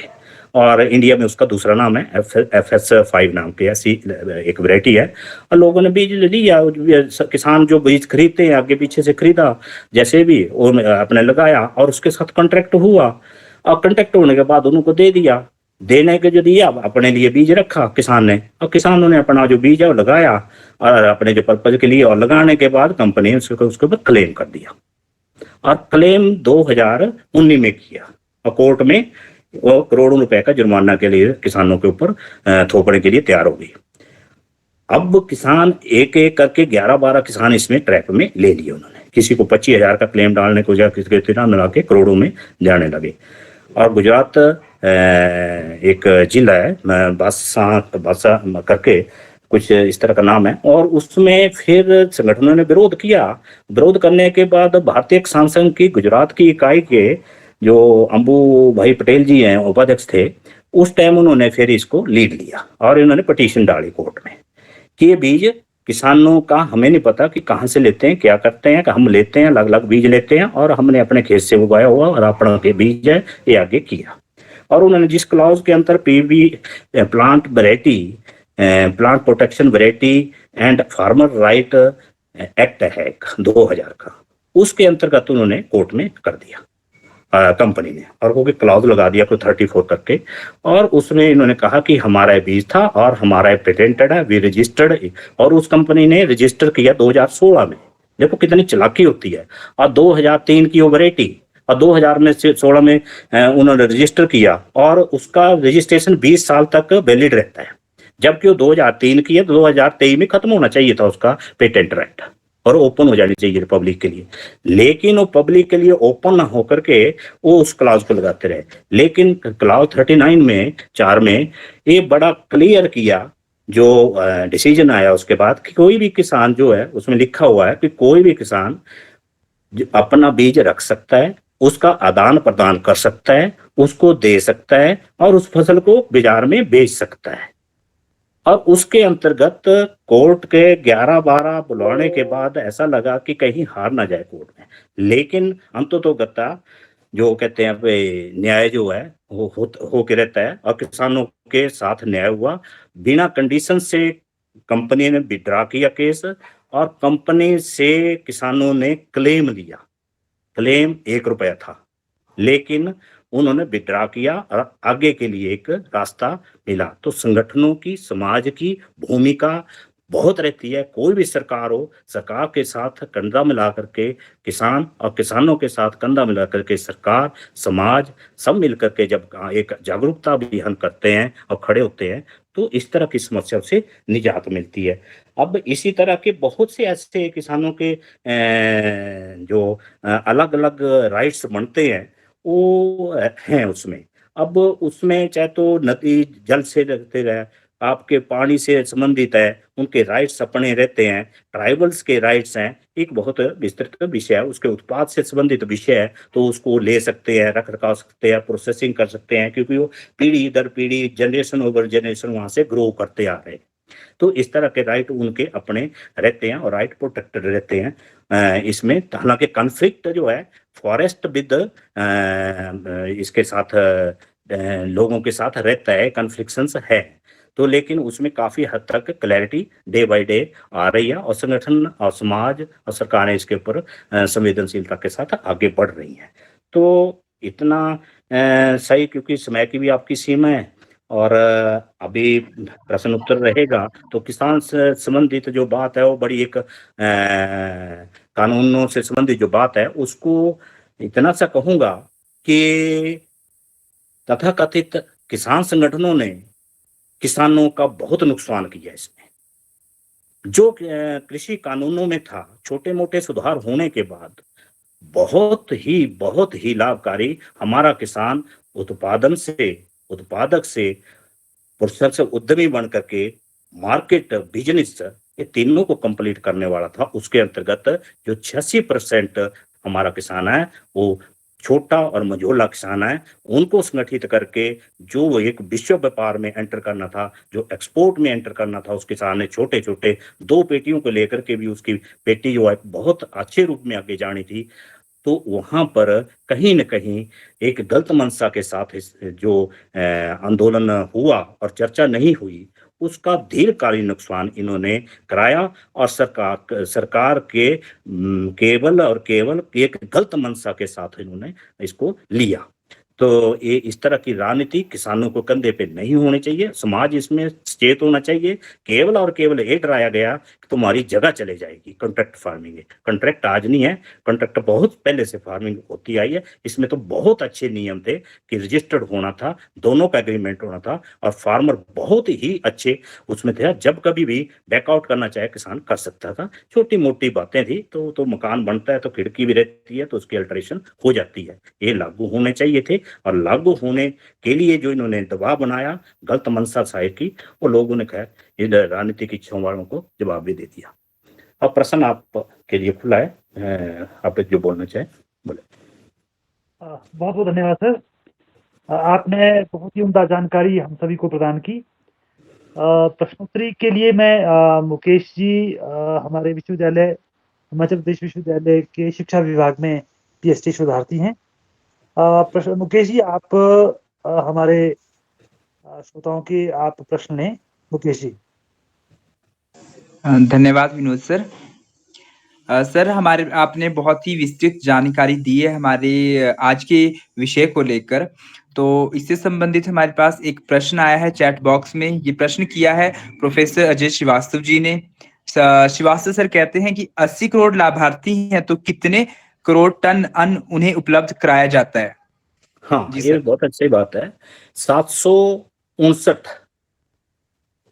और इंडिया में उसका दूसरा नाम है FS5 नाम की ऐसी एक वैरायटी है। और लोगों ने बीज लिया, किसान जो बीज खरीदते हैं आगे पीछे से खरीदा जैसे भी, और अपने लगाया और उसके साथ कॉन्ट्रैक्ट हुआ। और कॉन्ट्रैक्ट होने के बाद उनको दे दिया, देने के जो दिया अपने लिए बीज रखा किसान ने, और किसानों ने अपना जो बीज है वो लगाया और अपने जो पर्पज के लिए, और लगाने के बाद कंपनी ने उसके ऊपर क्लेम कर दिया। और क्लेम 2019 में किया और कोर्ट में वो करोड़ों रुपए का जुर्माना के लिए किसानों के ऊपर थोपने के लिए तैयार हो गई। अब किसान एक एक करके 11-12 किसान इसमें ट्रैप में ले लिए उन्होंने। किसी को 25,000 का क्लेम डालने को, किसी के इतना मिला के करोड़ों में जाने लगे। और गुजरात एक जिला है बासा करके, कुछ इस तरह का नाम है। और उसमें फिर संगठनों ने विरोध किया। विरोध करने के बाद भारतीय किसान संघ की गुजरात की इकाई के जो अंबू भाई पटेल जी हैं, उपाध्यक्ष थे, उस टाइम उन्होंने फिर इसको लीड लिया और इन्होंने पिटीशन डाली कोर्ट में कि ये बीज किसानों का हमें नहीं पता कि कहाँ से लेते हैं, क्या करते हैं, कि हम लेते हैं अलग अलग बीज लेते हैं और हमने अपने खेत से उगाया हुआ और अपना के बीज है ये आगे किया। और उन्होंने जिस क्लॉज के अंतर PV plant variety, plant protection variety and farmer right act है 2000 का, उसके अंतर्गत उन्होंने कोर्ट में कर दिया कंपनी ने, और वो क्लॉज लगा दिया कोई 34 करके। और उसमें इन्होंने कहा कि हमारा बीज था और हमारा पेटेंटेड है, वी रजिस्टर्ड। और उस कंपनी ने रजिस्टर किया 2016 में। देखो कितनी चालाकी होती है। और 2003 की वो वैरायटी और 2000 में से 16 में उन्होंने रजिस्टर किया और उसका रजिस्ट्रेशन 20 साल तक वैलिड रहता है, जबकि वो 2003 की है, 2023 में खत्म होना चाहिए था उसका पेटेंट राइट और ओपन हो जानी चाहिए पब्लिक के लिए। लेकिन वो पब्लिक के लिए ओपन ना होकर के वो उस क्लाउज को लगाते रहे। लेकिन क्लाउज 39 में 4 में ये बड़ा क्लियर किया, जो डिसीजन आया उसके बाद, कि कोई भी किसान जो है, उसमें लिखा हुआ है कि कोई भी किसान अपना बीज रख सकता है, उसका आदान प्रदान कर सकता है, उसको दे सकता है और उस फसल को बाजार में बेच सकता है। और उसके अंतर्गत कोर्ट के 11-12 बुलाने के बाद ऐसा लगा कि कहीं हार ना जाए कोर्ट में। लेकिन अंततोगत्ता जो कहते हैं न्याय जो है वो हो के रहता है और किसानों के साथ न्याय हुआ। बिना कंडीशन से कंपनी ने विड्रॉ किया केस और कंपनी से किसानों ने क्लेम लिया। क्लेम 1 रुपया था, लेकिन उन्होंने विड्रॉ किया और आगे के लिए एक रास्ता मिला। तो संगठनों की, समाज की भूमिका बहुत रहती है। कोई भी सरकार हो, सरकार के साथ कंधा मिला करके किसान और किसानों के साथ कंधा मिला करके सरकार, समाज सब मिलकर के जब एक जागरूकता अभियान करते हैं और खड़े होते हैं, तो इस तरह की समस्या से निजात मिलती है। अब इसी तरह के बहुत से ऐसे किसानों के जो अलग-अलग राइट्स बनते हैं, वो हैं उसमें। अब उसमें चाहे तो नदी जल से रहते रहे, आपके पानी से संबंधित है, उनके राइट्स अपने रहते हैं, ट्राइबल्स के राइट्स हैं, एक बहुत विस्तृत विषय है, उसके उत्पाद से संबंधित विषय है, तो उसको ले सकते हैं, रख-रखाव सकते हैं, प्रोसेसिंग कर सकते हैं, क्योंकि वो पीढ़ी दर पीढ़ी, जनरेशन ओवर जनरेशन वहाँ से ग्रो करते आ रहे हैं। तो इस तरह के राइट उनके अपने रहते हैं और राइट प्रोटेक्टेड रहते हैं। इसमें हालाँकि कॉन्फ्लिक्ट जो है फॉरेस्ट विद इसके साथ लोगों के साथ रहता है, कॉन्फ्लिक्शंस है। तो लेकिन उसमें काफ़ी हद तक क्लैरिटी डे बाय डे आ रही है और संगठन और समाज और सरकारें इसके ऊपर संवेदनशीलता के साथ आगे बढ़ रही हैं। तो इतना सही, क्योंकि समय की भी आपकी सीमा है और अभी प्रश्न उत्तर रहेगा, तो किसान से संबंधित जो बात है वो बड़ी एक कानूनों से संबंधित जो बात है उसको इतना सा कहूँगा कि तथाकथित किसान संगठनों ने किसानों का बहुत नुकसान किया इसमें। जो कृषि कानूनों में था, छोटे-मोटे सुधार होने के बाद बहुत ही लाभकारी हमारा किसान उत्पादन से, उत्पादक से, प्रोसेस उद्यमी बन करके मार्केट, बिज़नेस, ये तीनों को कंप्लीट करने वाला था। उसके अंतर्गत जो 86% हमारा किसान है, वो छोटा और मझोला किसान है, उनको संगठित करके जो वो एक विश्व व्यापार में एंटर करना था, जो एक्सपोर्ट में एंटर करना था, उस किसान ने छोटे-छोटे 2 पेटियों को लेकर के भी उसकी पेटी जो है बहुत अच्छे रूप में आगे जानी थी। तो वहाँ पर कहीं न कहीं एक गलत मंशा के साथ इस जो आंदोलन हुआ और चर्चा नहीं हुई, उसका दीर्घकालीन नुकसान इन्होंने कराया और सरकार के केवल और केवल एक गलत मंशा के साथ इन्होंने इसको लिया। तो ये इस तरह की राजनीति किसानों को कंधे पे नहीं होनी चाहिए, समाज इसमें सचेत होना चाहिए। केवल और केवल ये डराया गया कि तुम्हारी जगह चले जाएगी, कॉन्ट्रैक्ट फार्मिंग है। कॉन्ट्रैक्ट आज नहीं है, कॉन्ट्रैक्ट बहुत पहले से फार्मिंग होती आई है। इसमें तो बहुत अच्छे नियम थे कि रजिस्टर्ड होना था, दोनों का एग्रीमेंट होना था और फार्मर बहुत ही अच्छे उसमें थे। जब कभी भी बैकआउट करना चाहे किसान कर सकता था। छोटी-मोटी बातें थी, तो मकान बनता है तो खिड़की भी रहती है, तो उसकी अल्टरेशन हो जाती है। ये लागू होने चाहिए थे। और लागू होने के लिए जो इन्होंने दबाव बनाया गलत मंशा साहिब की, वो लोगों ने खैर इन राजनीतिक इच्छाओं वालों को जवाब भी दे दिया। अब प्रश्न आपके लिए खुला है, आप जो बोलना चाहें बोले। बहुत बहुत धन्यवाद सर। आपने बहुत ही उम्दा जानकारी हम सभी को प्रदान की। प्रश्नोत्तरी के लिए मैं मुकेश जी हमारे विश्वविद्यालय हिमाचल प्रदेश विश्वविद्यालय के शिक्षा विभाग में पीएचडी शोधार्थी हैं। मुकेश जी आप हमारे श्रोताओं के आप प्रश्न लें। मुकेश जी। धन्यवाद विनोद सर। सर हमारे आपने बहुत ही विस्तृत जानकारी दी है हमारे आज के विषय को लेकर। तो इससे संबंधित हमारे पास एक प्रश्न आया है चैट बॉक्स में। ये प्रश्न किया है प्रोफेसर अजय श्रीवास्तव जी ने। श्रीवास्तव सर कहते हैं कि 80 करोड़ लाभार्थी हैं तो कितने करोड़ टन अन्न उन्हें उपलब्ध कराया जाता है? हाँ, जी ये सर। बहुत अच्छी बात है। 759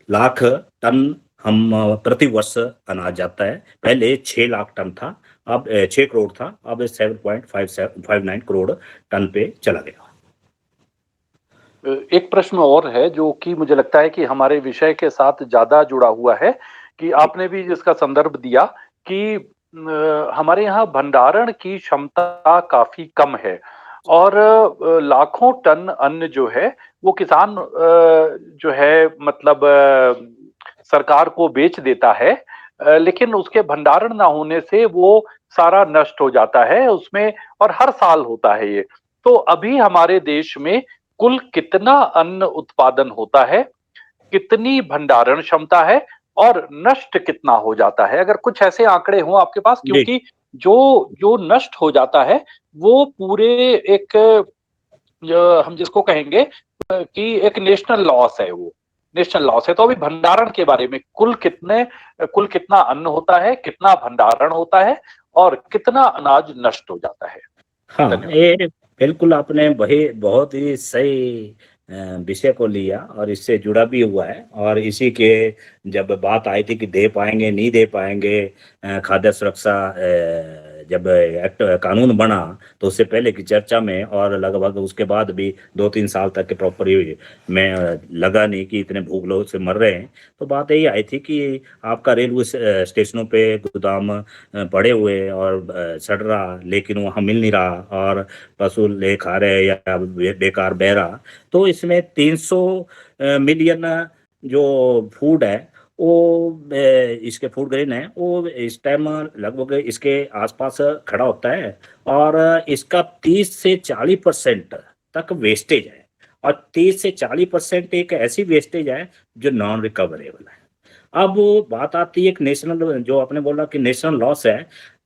लाख टन हम प्रति वर्ष अनाज जाता है। पहले 6 लाख टन था, अब 6 करोड़ था, अब 7.59 करोड़ टन पे चला गया। एक प्रश्न और है जो कि मुझे लगता है कि हमारे विषय के साथ ज्यादा जुड़ा हुआ है, कि आपने भी जिसका संदर्भ दिया कि हमारे यहाँ भंडारण की क्षमता काफी कम है और लाखों टन अन्न जो है वो किसान जो है मतलब सरकार को बेच देता है, लेकिन उसके भंडारण ना होने से वो सारा नष्ट हो जाता है उसमें, और हर साल होता है ये। तो अभी हमारे देश में कुल कितना अन्न उत्पादन होता है, कितनी भंडारण क्षमता है और नष्ट कितना हो जाता है? अगर कुछ ऐसे आंकड़े हों आपके पास, क्योंकि जो जो नष्ट हो जाता है वो पूरे एक हम जिसको कहेंगे कि एक नेशनल लॉस है, वो नेशनल लॉस है। तो अभी भंडारण के बारे में कुल कितना अन्न होता है, कितना भंडारण होता है और कितना अनाज नष्ट हो जाता है? हाँ, ये बिल्कुल आपने बहुत ही सही विषय को लिया और इससे जुड़ा भी हुआ है। और इसी के जब बात आई थी कि दे पाएंगे नहीं दे पाएंगे, खाद्य सुरक्षा जब एक्ट कानून बना तो उससे पहले की चर्चा में और लगभग उसके बाद भी 2-3 साल तक के प्रॉपर में लगा नहीं कि इतने भूख लोग से मर रहे हैं। तो बात यही आई थी कि आपका रेलवे स्टेशनों पे गोदाम पड़े हुए और सड़ रहा, लेकिन वहाँ मिल नहीं रहा और पशु ले खा रहे या बेकार बह रहा। तो इसमें 300 मिलियन जो फूड है वो इसके फूड ग्रेन है वो इस टाइम लगभग इसके आसपास खड़ा होता है और इसका 30 से 40% तक वेस्टेज है। और 30 से 40% एक ऐसी वेस्टेज है जो नॉन रिकवरेबल है। अब बात आती है एक नेशनल, जो आपने बोला कि नेशनल लॉस है।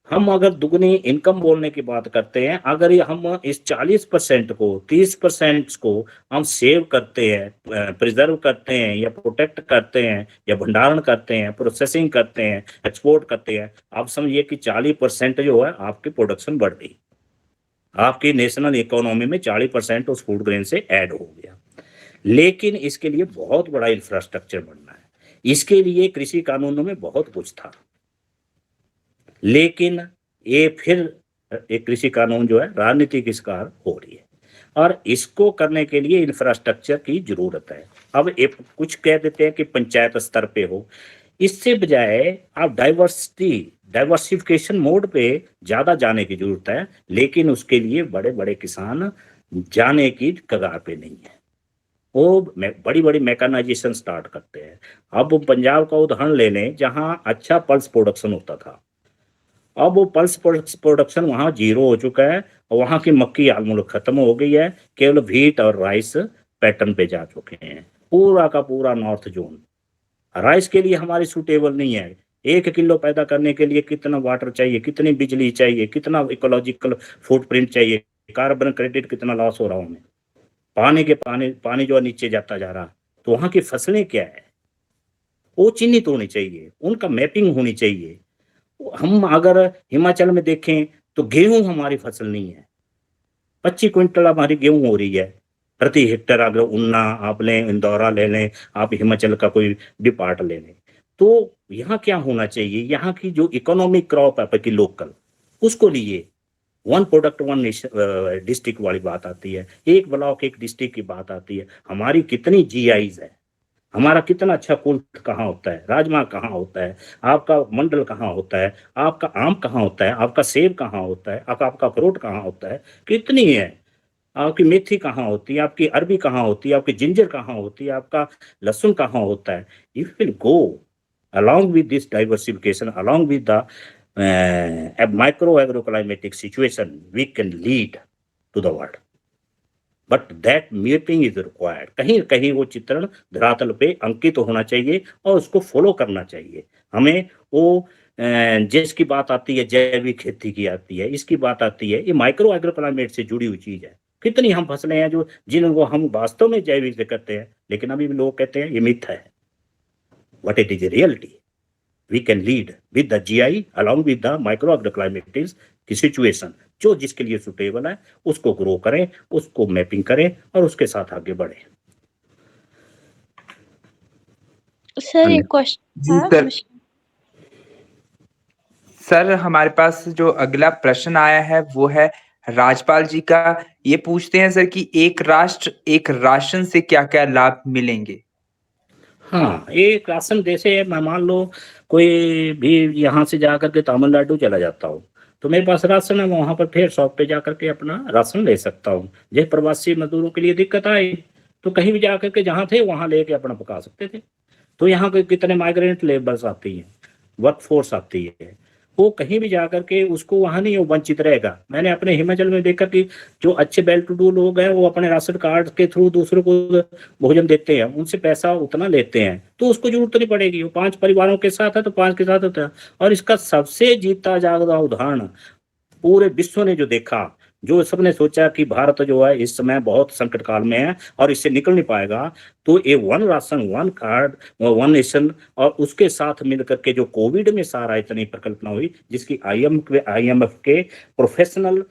हम अगर दुगनी इनकम बोलने की बात करते हैं, अगर ये हम इस 40% को 30% को हम सेव करते हैं, प्रिजर्व करते हैं या प्रोटेक्ट करते हैं या भंडारण करते हैं, प्रोसेसिंग करते हैं, एक्सपोर्ट करते हैं, आप समझिए कि 40% जो है आपकी प्रोडक्शन बढ़ गई, आपकी नेशनल इकोनॉमी में 40% उस फूड ग्रेन से ऐड हो गया। लेकिन इसके लिए बहुत बड़ा इंफ्रास्ट्रक्चर बनना है। इसके लिए कृषि कानूनों में बहुत कुछ था, लेकिन ये फिर एक कृषि कानून जो है राजनीतिक शिकार हो रही है और इसको करने के लिए इंफ्रास्ट्रक्चर की जरूरत है। अब एक कुछ कह देते हैं कि पंचायत स्तर पे हो, इससे बजाय आप डाइवर्सिफिकेशन मोड पे ज्यादा जाने की जरूरत है, लेकिन उसके लिए बड़े बड़े किसान जाने की कगार पे नहीं है। वो बड़ी बड़ी मैकेनाइजेशन स्टार्ट करते हैं। अब पंजाब का उदाहरण ले लें जहां अच्छा पल्स प्रोडक्शन होता था, अब वो पल्स प्रोडक्शन वहां जीरो हो चुका है और वहां की मक्की आलमोस्ट खत्म हो गई है, केवल व्हीट और राइस पैटर्न पे जा चुके हैं। पूरा का पूरा नॉर्थ जोन राइस के लिए हमारी सूटेबल नहीं है। 1 किलो पैदा करने के लिए कितना वाटर चाहिए, कितनी बिजली चाहिए, कितना इकोलॉजिकल फुटप्रिंट चाहिए, कार्बन क्रेडिट कितना लॉस हो रहा है हमें, पानी जो नीचे जाता जा रहा। तो वहां की फसलें क्या है वो चिन्हित होनी चाहिए, उनका मैपिंग होनी चाहिए। हम अगर हिमाचल में देखें तो गेहूं हमारी फसल नहीं है, 25 क्विंटल हमारी गेहूं हो रही है प्रति हेक्टेयर। अगर उन्ना आप लें, इंदौरा ले लें, आप हिमाचल का कोई भी पार्ट ले लें, तो यहाँ क्या होना चाहिए, यहाँ की जो इकोनॉमिक क्रॉप है आपकी लोकल, उसको लिए वन प्रोडक्ट वन डिस्ट्रिक्ट वाली बात आती है, एक ब्लॉक एक डिस्ट्रिक्ट की बात आती है। हमारी कितनी जीआईज है, हमारा कितना अच्छा कुल्थ कहाँ होता है, राजमा कहाँ होता है, आपका मंडल कहाँ होता है, आपका आम कहाँ होता है, आपका सेब कहाँ होता है, आपका अखरोट कहाँ होता है, कितनी है, आपकी मेथी कहाँ होती है, आपकी अरबी कहाँ होती है, आपकी जिंजर कहाँ होती है, आपका लहसुन कहाँ होता है। If will go along with this diversification, along with the micro agroclimatic situation, we can lead to the world. But that mapping is required. कहीं कहीं वो चित्रण धरातल पे अंकित होना चाहिए और उसको फॉलो करना चाहिए। हमें वो जिसकी बात आती है जैविक खेती की आती है, इसकी बात आती है, ये माइक्रो एग्रोक्लाइमेट से जुड़ी हुई चीज है। कितनी हम फसलें हैं जो जिनको हम वास्तव में जैविक से करते हैं, लेकिन अभी भी लोग कहते हैं ये मिथ है। What it is reality, we can lead with the GI along with the micro agroclimatics की सिचुएशन, जो जिसके लिए सुटेबल है उसको ग्रो करें, उसको मैपिंग करें और उसके साथ आगे बढ़ें। सर एक क्वेश्चन जी सर। सर हमारे पास जो अगला प्रश्न आया है वो है राजपाल जी का। ये पूछते हैं सर कि एक राष्ट्र एक राशन से क्या-क्या लाभ मिलेंगे? हाँ, एक राशन जैसे मैं मान लो कोई भी यहाँ से जाकर के तमिलनाडु चला जाता हूँ, तो मेरे पास राशन है, वहाँ पर फिर शॉप पे जाकर के अपना राशन ले सकता हूँ। जैसे प्रवासी मजदूरों के लिए दिक्कत आई तो कहीं भी जाकर के जहाँ थे वहाँ लेके अपना पका सकते थे। तो यहाँ के कितने माइग्रेंट लेबर्स आती हैं, वर्क फोर्स आती है, वो कहीं भी जाकर के उसको वहाँ नहीं वो वंचित रहेगा। मैंने अपने हिमाचल में देखा कि जो अच्छे वेल टू डू लोग हैं वो अपने राशन कार्ड के थ्रू दूसरों को भोजन देते हैं, उनसे पैसा उतना लेते हैं, तो उसको जरूरत नहीं पड़ेगी। वो 5 परिवारों के साथ है तो 5 के साथ होता है। और इसका सबसे जीता जागता उदाहरण पूरे विश्व ने जो देखा, जो सबने सोचा कि भारत जो है इस समय बहुत संकट काल में है और इससे निकल नहीं पाएगा, तो ये one ration one card one nation और उसके साथ मिलकर के जो कोविड में सारा इतनी परिकल्पना हुई, जिसकी IMF के professional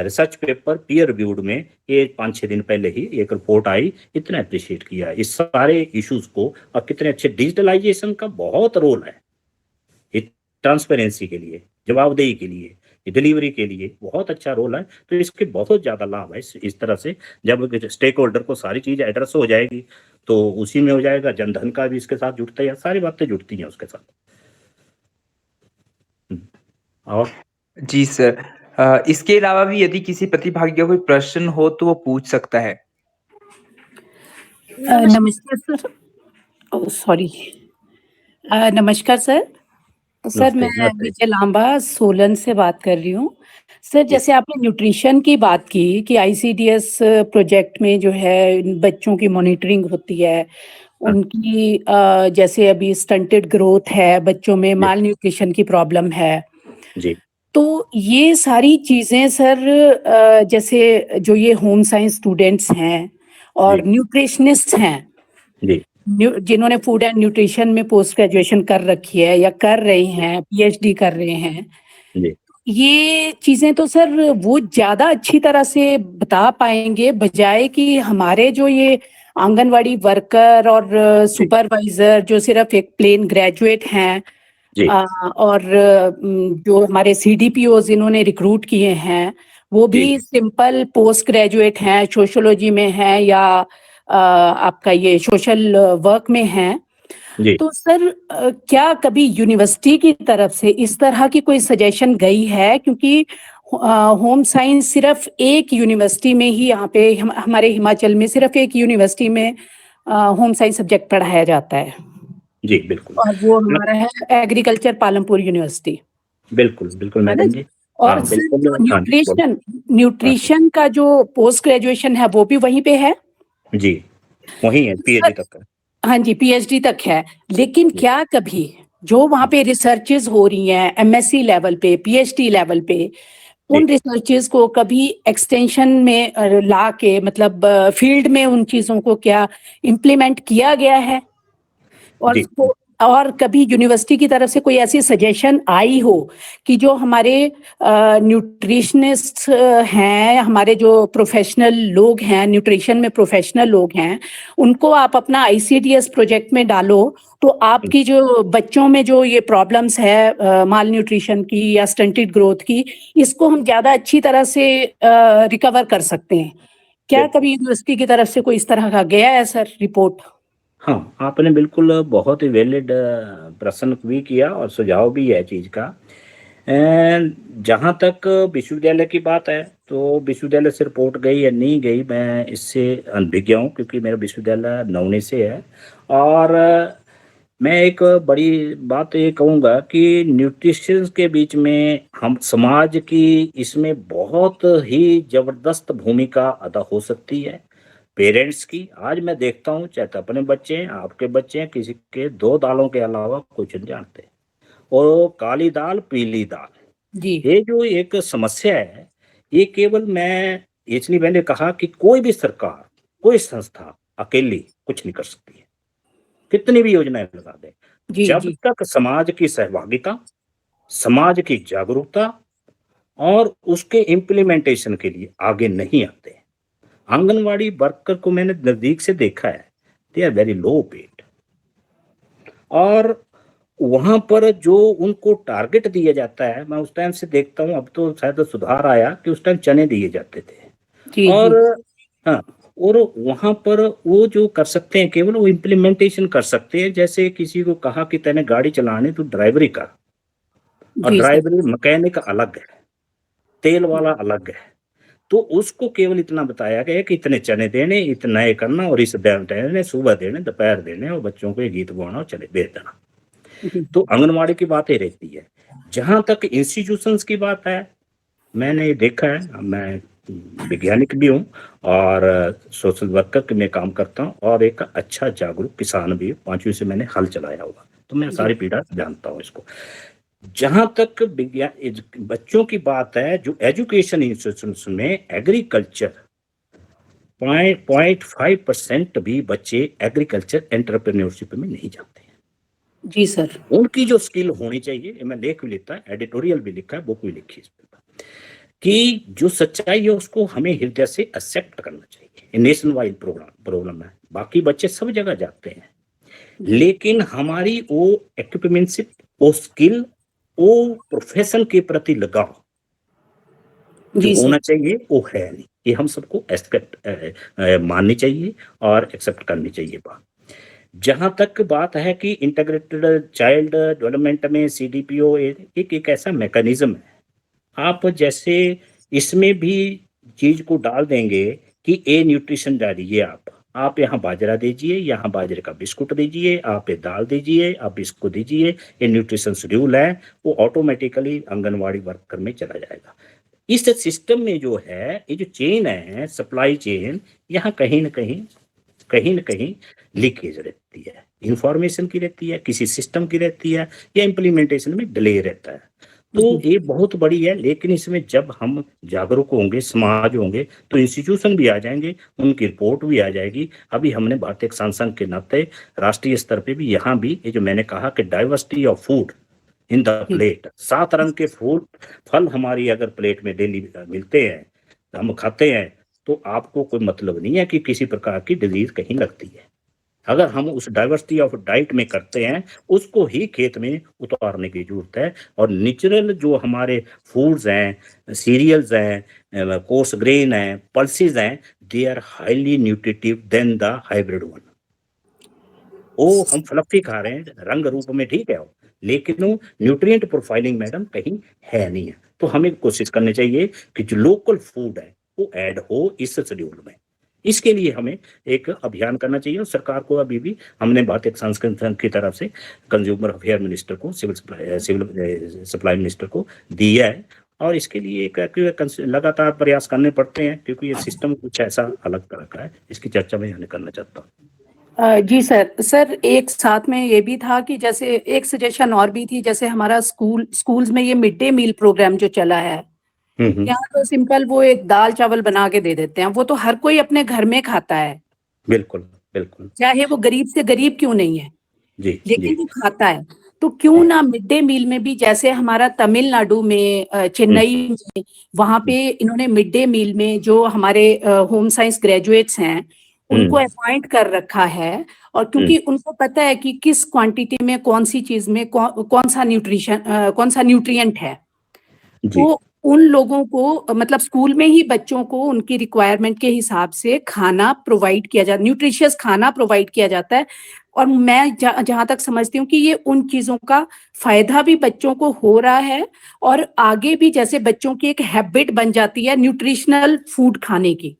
research paper peer reviewed में ये 5-6 दिन पहले ही एक रिपोर्ट आई, इतना अप्रिशिएट किया इस सारे इश्यूज को। और कितने अच्छे डिजिटलाइजेशन का बहुत रोल है ट्रांसपेरेंसी के लिए, जवाबदेही के लिए, डिलीवरी के लिए बहुत अच्छा रोल है। तो इसके बहुत ज्यादा लाभ है। इस तरह से जब स्टेक होल्डर को सारी चीज एड्रेस हो जाएगी तो उसी में हो जाएगा। जनधन का भी इसके साथ जुड़ता है, सारी बातें जुड़ती हैं उसके साथ। और जी सर। इसके अलावा भी यदि किसी प्रतिभागी का कोई प्रश्न हो तो वो पूछ सकता है। नमस्कार सर। Oh sorry. नमस्कार सर। सर मैं विजय लांबा सोलन से बात कर रही हूँ। सर जैसे आपने न्यूट्रिशन की बात की कि ICDS प्रोजेक्ट में जो है बच्चों की मॉनिटरिंग होती है, उनकी जैसे अभी स्टंटेड ग्रोथ है, बच्चों में माल न्यूट्रिशन की प्रॉब्लम है। जी। तो ये सारी चीजें सर जैसे जो ये होम साइंस स्टूडेंट्स हैं और न्यूट्रिशनिस्ट हैं, जी, जिन्होंने फूड एंड न्यूट्रिशन में पोस्ट ग्रेजुएशन कर रखी है या कर रहे हैं, PhD कर रहे हैं, जी। ये चीजें तो सर वो ज्यादा अच्छी तरह से बता पाएंगे बजाय कि हमारे जो ये आंगनवाड़ी वर्कर और सुपरवाइजर जो सिर्फ एक प्लेन ग्रेजुएट हैं और जो हमारे CDPOs इन्होंने रिक्रूट किए हैं वो भी सिंपल पोस्ट ग्रेजुएट हैं, सोशियोलॉजी में हैं या आपका ये सोशल वर्क में हैं। तो सर क्या कभी यूनिवर्सिटी की तरफ से इस तरह की कोई सजेशन गई है? क्योंकि होम साइंस सिर्फ एक यूनिवर्सिटी में ही यहाँ पे हमारे हिमाचल में सिर्फ एक यूनिवर्सिटी में होम साइंस सब्जेक्ट पढ़ाया जाता है। जी बिल्कुल। और वो हमारा है एग्रीकल्चर पालमपुर यूनिवर्सिटी। बिल्कुल बिल्कुल मैडम जी। और सर न्यूट्रिशन का जो पोस्ट ग्रेजुएशन है वो भी वहीं पे है? जी वही है, PhD तक है। हाँ जी, PhD तक है। लेकिन क्या कभी जो वहाँ पे रिसर्चेस हो रही हैं MSc लेवल पे, PhD लेवल पे, उन रिसर्चेस को कभी एक्सटेंशन में ला के मतलब फील्ड में उन चीजों को क्या इम्प्लीमेंट किया गया है? और और कभी यूनिवर्सिटी की तरफ से कोई ऐसी सजेशन आई हो कि जो हमारे न्यूट्रिशनिस्ट हैं, हमारे जो प्रोफेशनल लोग हैं, न्यूट्रिशन में प्रोफेशनल लोग हैं, उनको आप अपना आईसीडीएस प्रोजेक्ट में डालो, तो आपकी जो बच्चों में जो ये प्रॉब्लम्स है माल न्यूट्रिशन की या स्टंटेड ग्रोथ की, इसको हम ज़्यादा अच्छी तरह से रिकवर कर सकते हैं। क्या कभी यूनिवर्सिटी की तरफ से कोई इस तरह का गया है सर रिपोर्ट? हाँ, आपने बिल्कुल बहुत ही वैलिड प्रश्न भी किया और सुझाव भी है चीज़ का। जहाँ तक विश्वविद्यालय की बात है, तो विश्वविद्यालय से रिपोर्ट गई या नहीं गई, मैं इससे अनभिज्ञ हूँ, क्योंकि मेरा विश्वविद्यालय नवनी से है। और मैं एक बड़ी बात ये कहूँगा कि न्यूट्रिशन के बीच में हम समाज की इसमें बहुत ही ज़बरदस्त भूमिका अदा हो सकती है। पेरेंट्स की, आज मैं देखता हूँ, चाहे तो अपने बच्चे हैं, आपके बच्चे हैं, किसी के 2 दालों के अलावा कुछ नहीं जानते। और काली दाल, पीली दाल, जी। ये जो एक समस्या है, ये केवल मैं इसलिए मैंने कहा कि कोई भी सरकार, कोई संस्था अकेली कुछ नहीं कर सकती है, कितनी भी योजनाएं लगा दे। जी, जब जी। तक समाज की सहभागिता, समाज की जागरूकता और उसके इम्प्लीमेंटेशन के लिए आगे नहीं आते। आंगनवाड़ी वर्कर को मैंने नजदीक से देखा है, they are very low paid, और वहां पर जो उनको टारगेट दिया जाता है, मैं उस टाइम से देखता हूँ, अब तो शायद सुधार आया कि उस टाइम चने दिए जाते थे। जी, और जी। हाँ, और वहां पर वो जो कर सकते हैं, केवल वो इम्प्लीमेंटेशन कर सकते हैं। जैसे किसी को कहा कि तैने गाड़ी चलानी, तो ड्राइवरी कर, और जी सर। ड्राइवरी मैकेनिक अलग है, तेल वाला अलग है। तो उसको केवल इतना बताया गया कि इतने चने देने, इतना ये करना, और इस देने, सुबह देने, दोपहर देने, और बच्चों को ये गीत गाना और चले भेज देना। जी। तो आंगनवाड़ी की बात ही रहती है। जहां तक इंस्टीट्यूशंस की बात है, मैंने देखा है, मैं वैज्ञानिक भी हूँ और सोशल वर्कर के में काम करता हूँ, और एक अच्छा जागरूक किसान भी हूँ। 5वीं से मैंने हल चलाया हुआ, तो मैं सारी पीड़ा जानता हूँ इसको। जहां तक बच्चों की बात है, जो एजुकेशन इंस्टीट्यूशंस में एग्रीकल्चर 0.5% भी बच्चे एग्रीकल्चर एंटरप्रेन्योरशिप में नहीं जाते हैं। जी सर। उनकी जो स्किल होनी चाहिए, मैं लेख भी लिखता है, एडिटोरियल भी लिखा है, बुक भी लिखी है इस पर, कि जो सच्चाई है उसको हमें हृदय से एक्सेप्ट करना चाहिए। नेशन वाइड प्रॉब्लम है, बाकी बच्चे सब जगह जाते हैं, लेकिन हमारी वो इक्विपमेंटशिप, वो स्किल, वो प्रोफेशन के प्रति लगाव जो जी सर। होना चाहिए, वो है नहीं। ये हम सबको एक्सेप्ट माननी चाहिए और एक्सेप्ट करनी चाहिए बात। जहां तक बात है कि इंटीग्रेटेड चाइल्ड डेवलपमेंट में सीडीपीओ एक ऐसा मैकेनिज्म है, आप जैसे इसमें भी चीज को डाल देंगे कि ए न्यूट्रिशन डालिए, आप यहाँ बाजरा दीजिए, यहाँ बाजरे का बिस्कुट दीजिए, आप ये दाल दीजिए, आप इसको दीजिए, ये न्यूट्रिशन शेड्यूल है, वो ऑटोमेटिकली आंगनवाड़ी वर्कर में चला जाएगा। इस सिस्टम में जो है, ये जो चेन है, सप्लाई चेन, यहाँ कहीं न कहीं लीकेज रहती है, इंफॉर्मेशन की रहती है, किसी सिस्टम की रहती है, या इम्प्लीमेंटेशन में डिले रहता है। तो ये बहुत बड़ी है, लेकिन इसमें जब हम जागरूक होंगे, समाज होंगे, तो इंस्टीट्यूशन भी आ जाएंगे, उनकी रिपोर्ट भी आ जाएगी। अभी हमने भारतीय किसान संघ के नाते राष्ट्रीय स्तर पे भी, यहाँ भी ये जो मैंने कहा कि diversity of food in the plate, 7 रंग के फल हमारी अगर प्लेट में डेली मिलते हैं, हम खाते हैं, तो आपको कोई मतलब नहीं है कि किसी प्रकार की डिजीज कहीं लगती है। अगर हम उस डाइवर्सिटी ऑफ डाइट में करते हैं, उसको ही खेत में उतारने की जरूरत है। और नेचुरल जो हमारे फूड्स हैं, सीरियल्स हैं, कोर्स ग्रेन हैं, पल्सेस हैं, they are highly nutritive than the hybrid one. वो हम फ्लफी खा रहे हैं रंग रूप में, ठीक है, लेकिन वो न्यूट्रिएंट प्रोफाइलिंग मैडम कहीं है नहीं है। तो हमें कोशिश करनी चाहिए कि जो लोकल फूड है वो ऐड हो इस शेड्यूल में। इसके लिए हमें एक अभियान करना चाहिए, और सरकार को अभी भी हमने भारतीय किसान संघ की तरफ से कंज्यूमर अफेयर मिनिस्टर को, सिविल सप्लाई मिनिस्टर को दिया है, और इसके लिए एक लगातार प्रयास करने पड़ते हैं, क्योंकि ये सिस्टम कुछ ऐसा अलग तरह का है। इसकी चर्चा मैं यहाँ करना चाहता हूँ। जी सर, एक साथ में ये भी था कि जैसे एक सजेशन और भी थी, जैसे हमारा स्कूल्स में ये मिड डे मील प्रोग्राम जो चला है, यहाँ तो सिंपल वो एक दाल चावल बना के दे देते हैं, वो तो हर कोई अपने घर में खाता है, बिल्कुल बिल्कुल। चाहे वो गरीब से गरीब क्यों नहीं है। जी लेकिन जी वो खाता है। तो क्यों ना मिड डे मील में भी, जैसे हमारा तमिलनाडु में चेन्नई में, वहां पे इन्होंने मिड डे मील में जो हमारे होम साइंस ग्रेजुएट्स हैं उनको अपॉइंट कर रखा है। और क्योंकि उनको पता है कि किस क्वांटिटी में कौन सी चीज में कौन सा न्यूट्रिशन कौन सा न्यूट्रिएंट है, जी तो उन लोगों को मतलब स्कूल में ही बच्चों को उनकी रिक्वायरमेंट के हिसाब से खाना प्रोवाइड किया जाता, न्यूट्रिशियस खाना प्रोवाइड किया जाता है। और मैं जहाँ तक समझती हूँ कि ये उन चीजों का फायदा भी बच्चों को हो रहा है, और आगे भी जैसे बच्चों की एक हैबिट बन जाती है न्यूट्रिशनल फूड खाने की,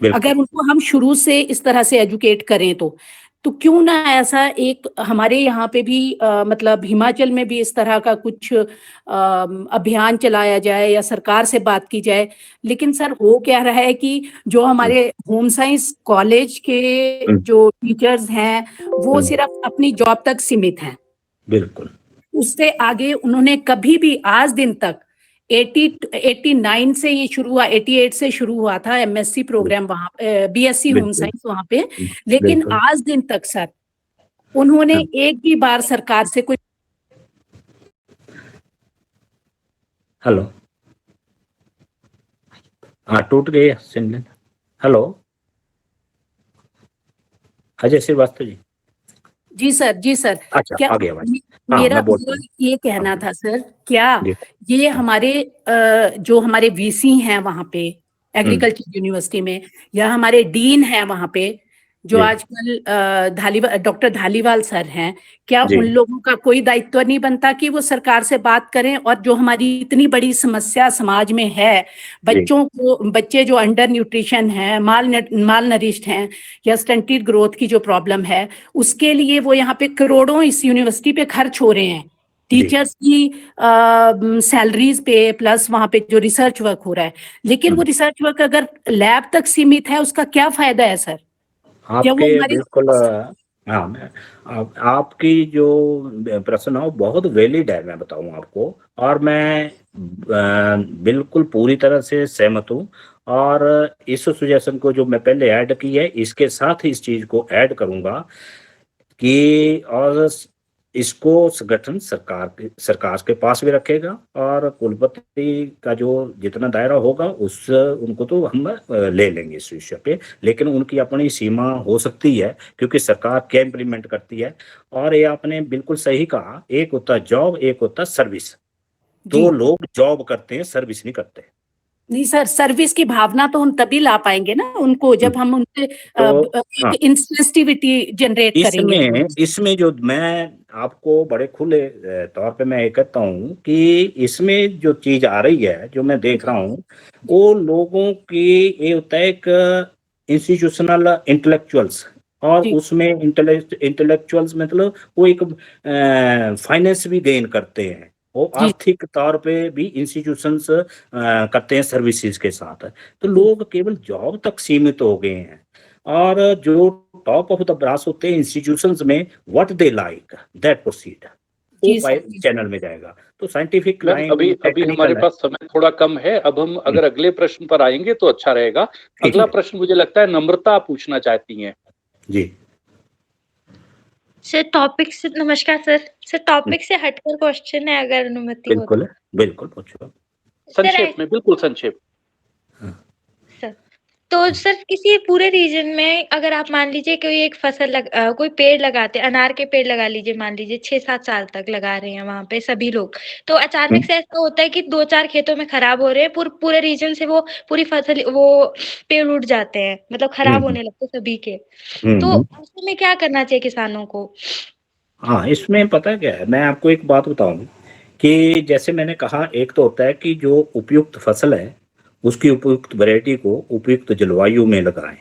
बिल्कुल अगर उनको हम शुरू से इस तरह से एजुकेट करें तो क्यों ना ऐसा एक हमारे यहाँ पे भी मतलब हिमाचल में भी इस तरह का कुछ अभियान चलाया जाए या सरकार से बात की जाए। लेकिन सर हो क्या रहा है कि जो हमारे होम साइंस कॉलेज के जो टीचर्स हैं वो सिर्फ अपनी जॉब तक सीमित हैं, बिल्कुल उससे आगे उन्होंने कभी भी आज दिन तक 89 से ये शुरू हुआ, 88 से शुरू हुआ था एमएससी प्रोग्राम वहाँ, बीएससी होम बिल्कुल साइंस वहाँ पे। लेकिन बिल्कुल आज दिन तक सर उन्होंने हाँ एक भी बार सरकार से कोई हेलो हाँ टूट गई सिग्नल। हेलो अजय श्रीवास्तव जी। जी सर अच्छा क्या आ गया आवाज। हाँ मेरा मैं बोलता हूँ। ये कहना था सर, क्या जी ये हमारे जो हमारे वीसी हैं वहाँ पे हम्म, एग्रीकल्चर यूनिवर्सिटी में, या हमारे डीन हैं वहाँ पे जो जी आजकल डॉक्टर धालीवाल सर हैं, क्या जी उन लोगों का कोई दायित्व नहीं बनता कि वो सरकार से बात करें? और जो हमारी इतनी बड़ी समस्या समाज में है, जी बच्चे जो अंडर न्यूट्रिशन हैं, माल नरिश्ड हैं, या स्टंटेड ग्रोथ की जो प्रॉब्लम है, उसके लिए वो यहाँ पे करोड़ों इस यूनिवर्सिटी पे खर्च हो रहे हैं, जी टीचर्स की सैलरीज पे, प्लस वहाँ पे जो रिसर्च वर्क हो रहा है। लेकिन वो रिसर्च वर्क अगर लैब तक सीमित है, उसका क्या फायदा है सर? क्या वो आपके हमारी बिल्कुल हाँ आपकी जो प्रश्न है वो बहुत वैलिड है, मैं बताऊं आपको। और मैं बिल्कुल पूरी तरह से सहमत हूँ। और इस सुजेशन को जो मैं पहले ऐड की है, इसके साथ ही इस चीज को ऐड करूंगा कि और इसको संगठन सरकार के पास भी रखेगा, और कुलपति का जो जितना दायरा होगा उस उनको तो हम ले लेंगे इस विषय पे। लेकिन उनकी अपनी सीमा हो सकती है, क्योंकि सरकार क्या इम्प्लीमेंट करती है। और ये आपने बिल्कुल सही कहा, एक होता है जॉब, एक होता है सर्विस। जी तो लोग जॉब करते हैं, सर्विस नहीं करते। नहीं सर, सर्विस की भावना तो हम तभी ला पाएंगे ना उनको, जब हम उनसे तो हाँ एक इंसेंटिविटी जनरेट करेंगे। इसमें इसमें जो मैं आपको बड़े खुले तौर पे मैं ये कहता हूँ कि इसमें जो चीज आ रही है, जो मैं देख रहा हूँ, वो लोगों की ये होता है एक इंस्टीट्यूशनल इंटेलेक्चुअल्स। और जी उसमें इंटेलेक्चुअल्स मतलब वो एक फाइनेंस भी गेन करते हैं, वो जी आर्थिक तौर पे भी इंस्टीट्यूशंस करते हैं सर्विसेज के साथ। तो जी लोग केवल जॉब तक सीमित हो गए हैं। और जो टॉप ऑफ द ब्रास होते हैं इंस्टीट्यूशंस में, what they like that proceed, वो जी बाय सर, चैनल में जाएगा। तो साइंटिफिक मैम लाइन अभी अभी हमारे टेक्निकल है। पास समय थोड़ा कम है। अब हम अगर अगले प्रश्न पर आएंगे तो अच्छा रहेगा। ठीक अगला है प्रश्न मुझे लगता है नम्रता पूछना चाहती हैं। जी। सर टॉपिक से, नमस्कार सर टॉपिक से हटकर क्वेश्चन है अगर अनुमति हो तो। बिल्कुल बिल्कुल पूछो। संक्षेप में, बिल्कुल संक्षेप। सर तो सर किसी पूरे रीजन में अगर आप मान लीजिए कोई एक कोई पेड़ लगाते, अनार के पेड़ लगा लीजिए, मान लीजिए 6-7 साल तक लगा रहे हैं वहां पे सभी लोग, तो अचानक से ऐसा होता है कि 2-4 खेतों में खराब हो रहे हैं, पूरे रीजन से वो पूरी फसल, वो पेड़ उड़ जाते हैं, मतलब खराब होने लगते हैं सभी के। तो हम्म। ऐसे में क्या करना चाहिए किसानों को? हाँ इसमें पता क्या है, मैं आपको एक बात बताऊं कि जैसे मैंने कहा, एक तो होता है कि जो उपयुक्त फसल है उसकी उपयुक्त वैरायटी को उपयुक्त जलवायु में लगाएं,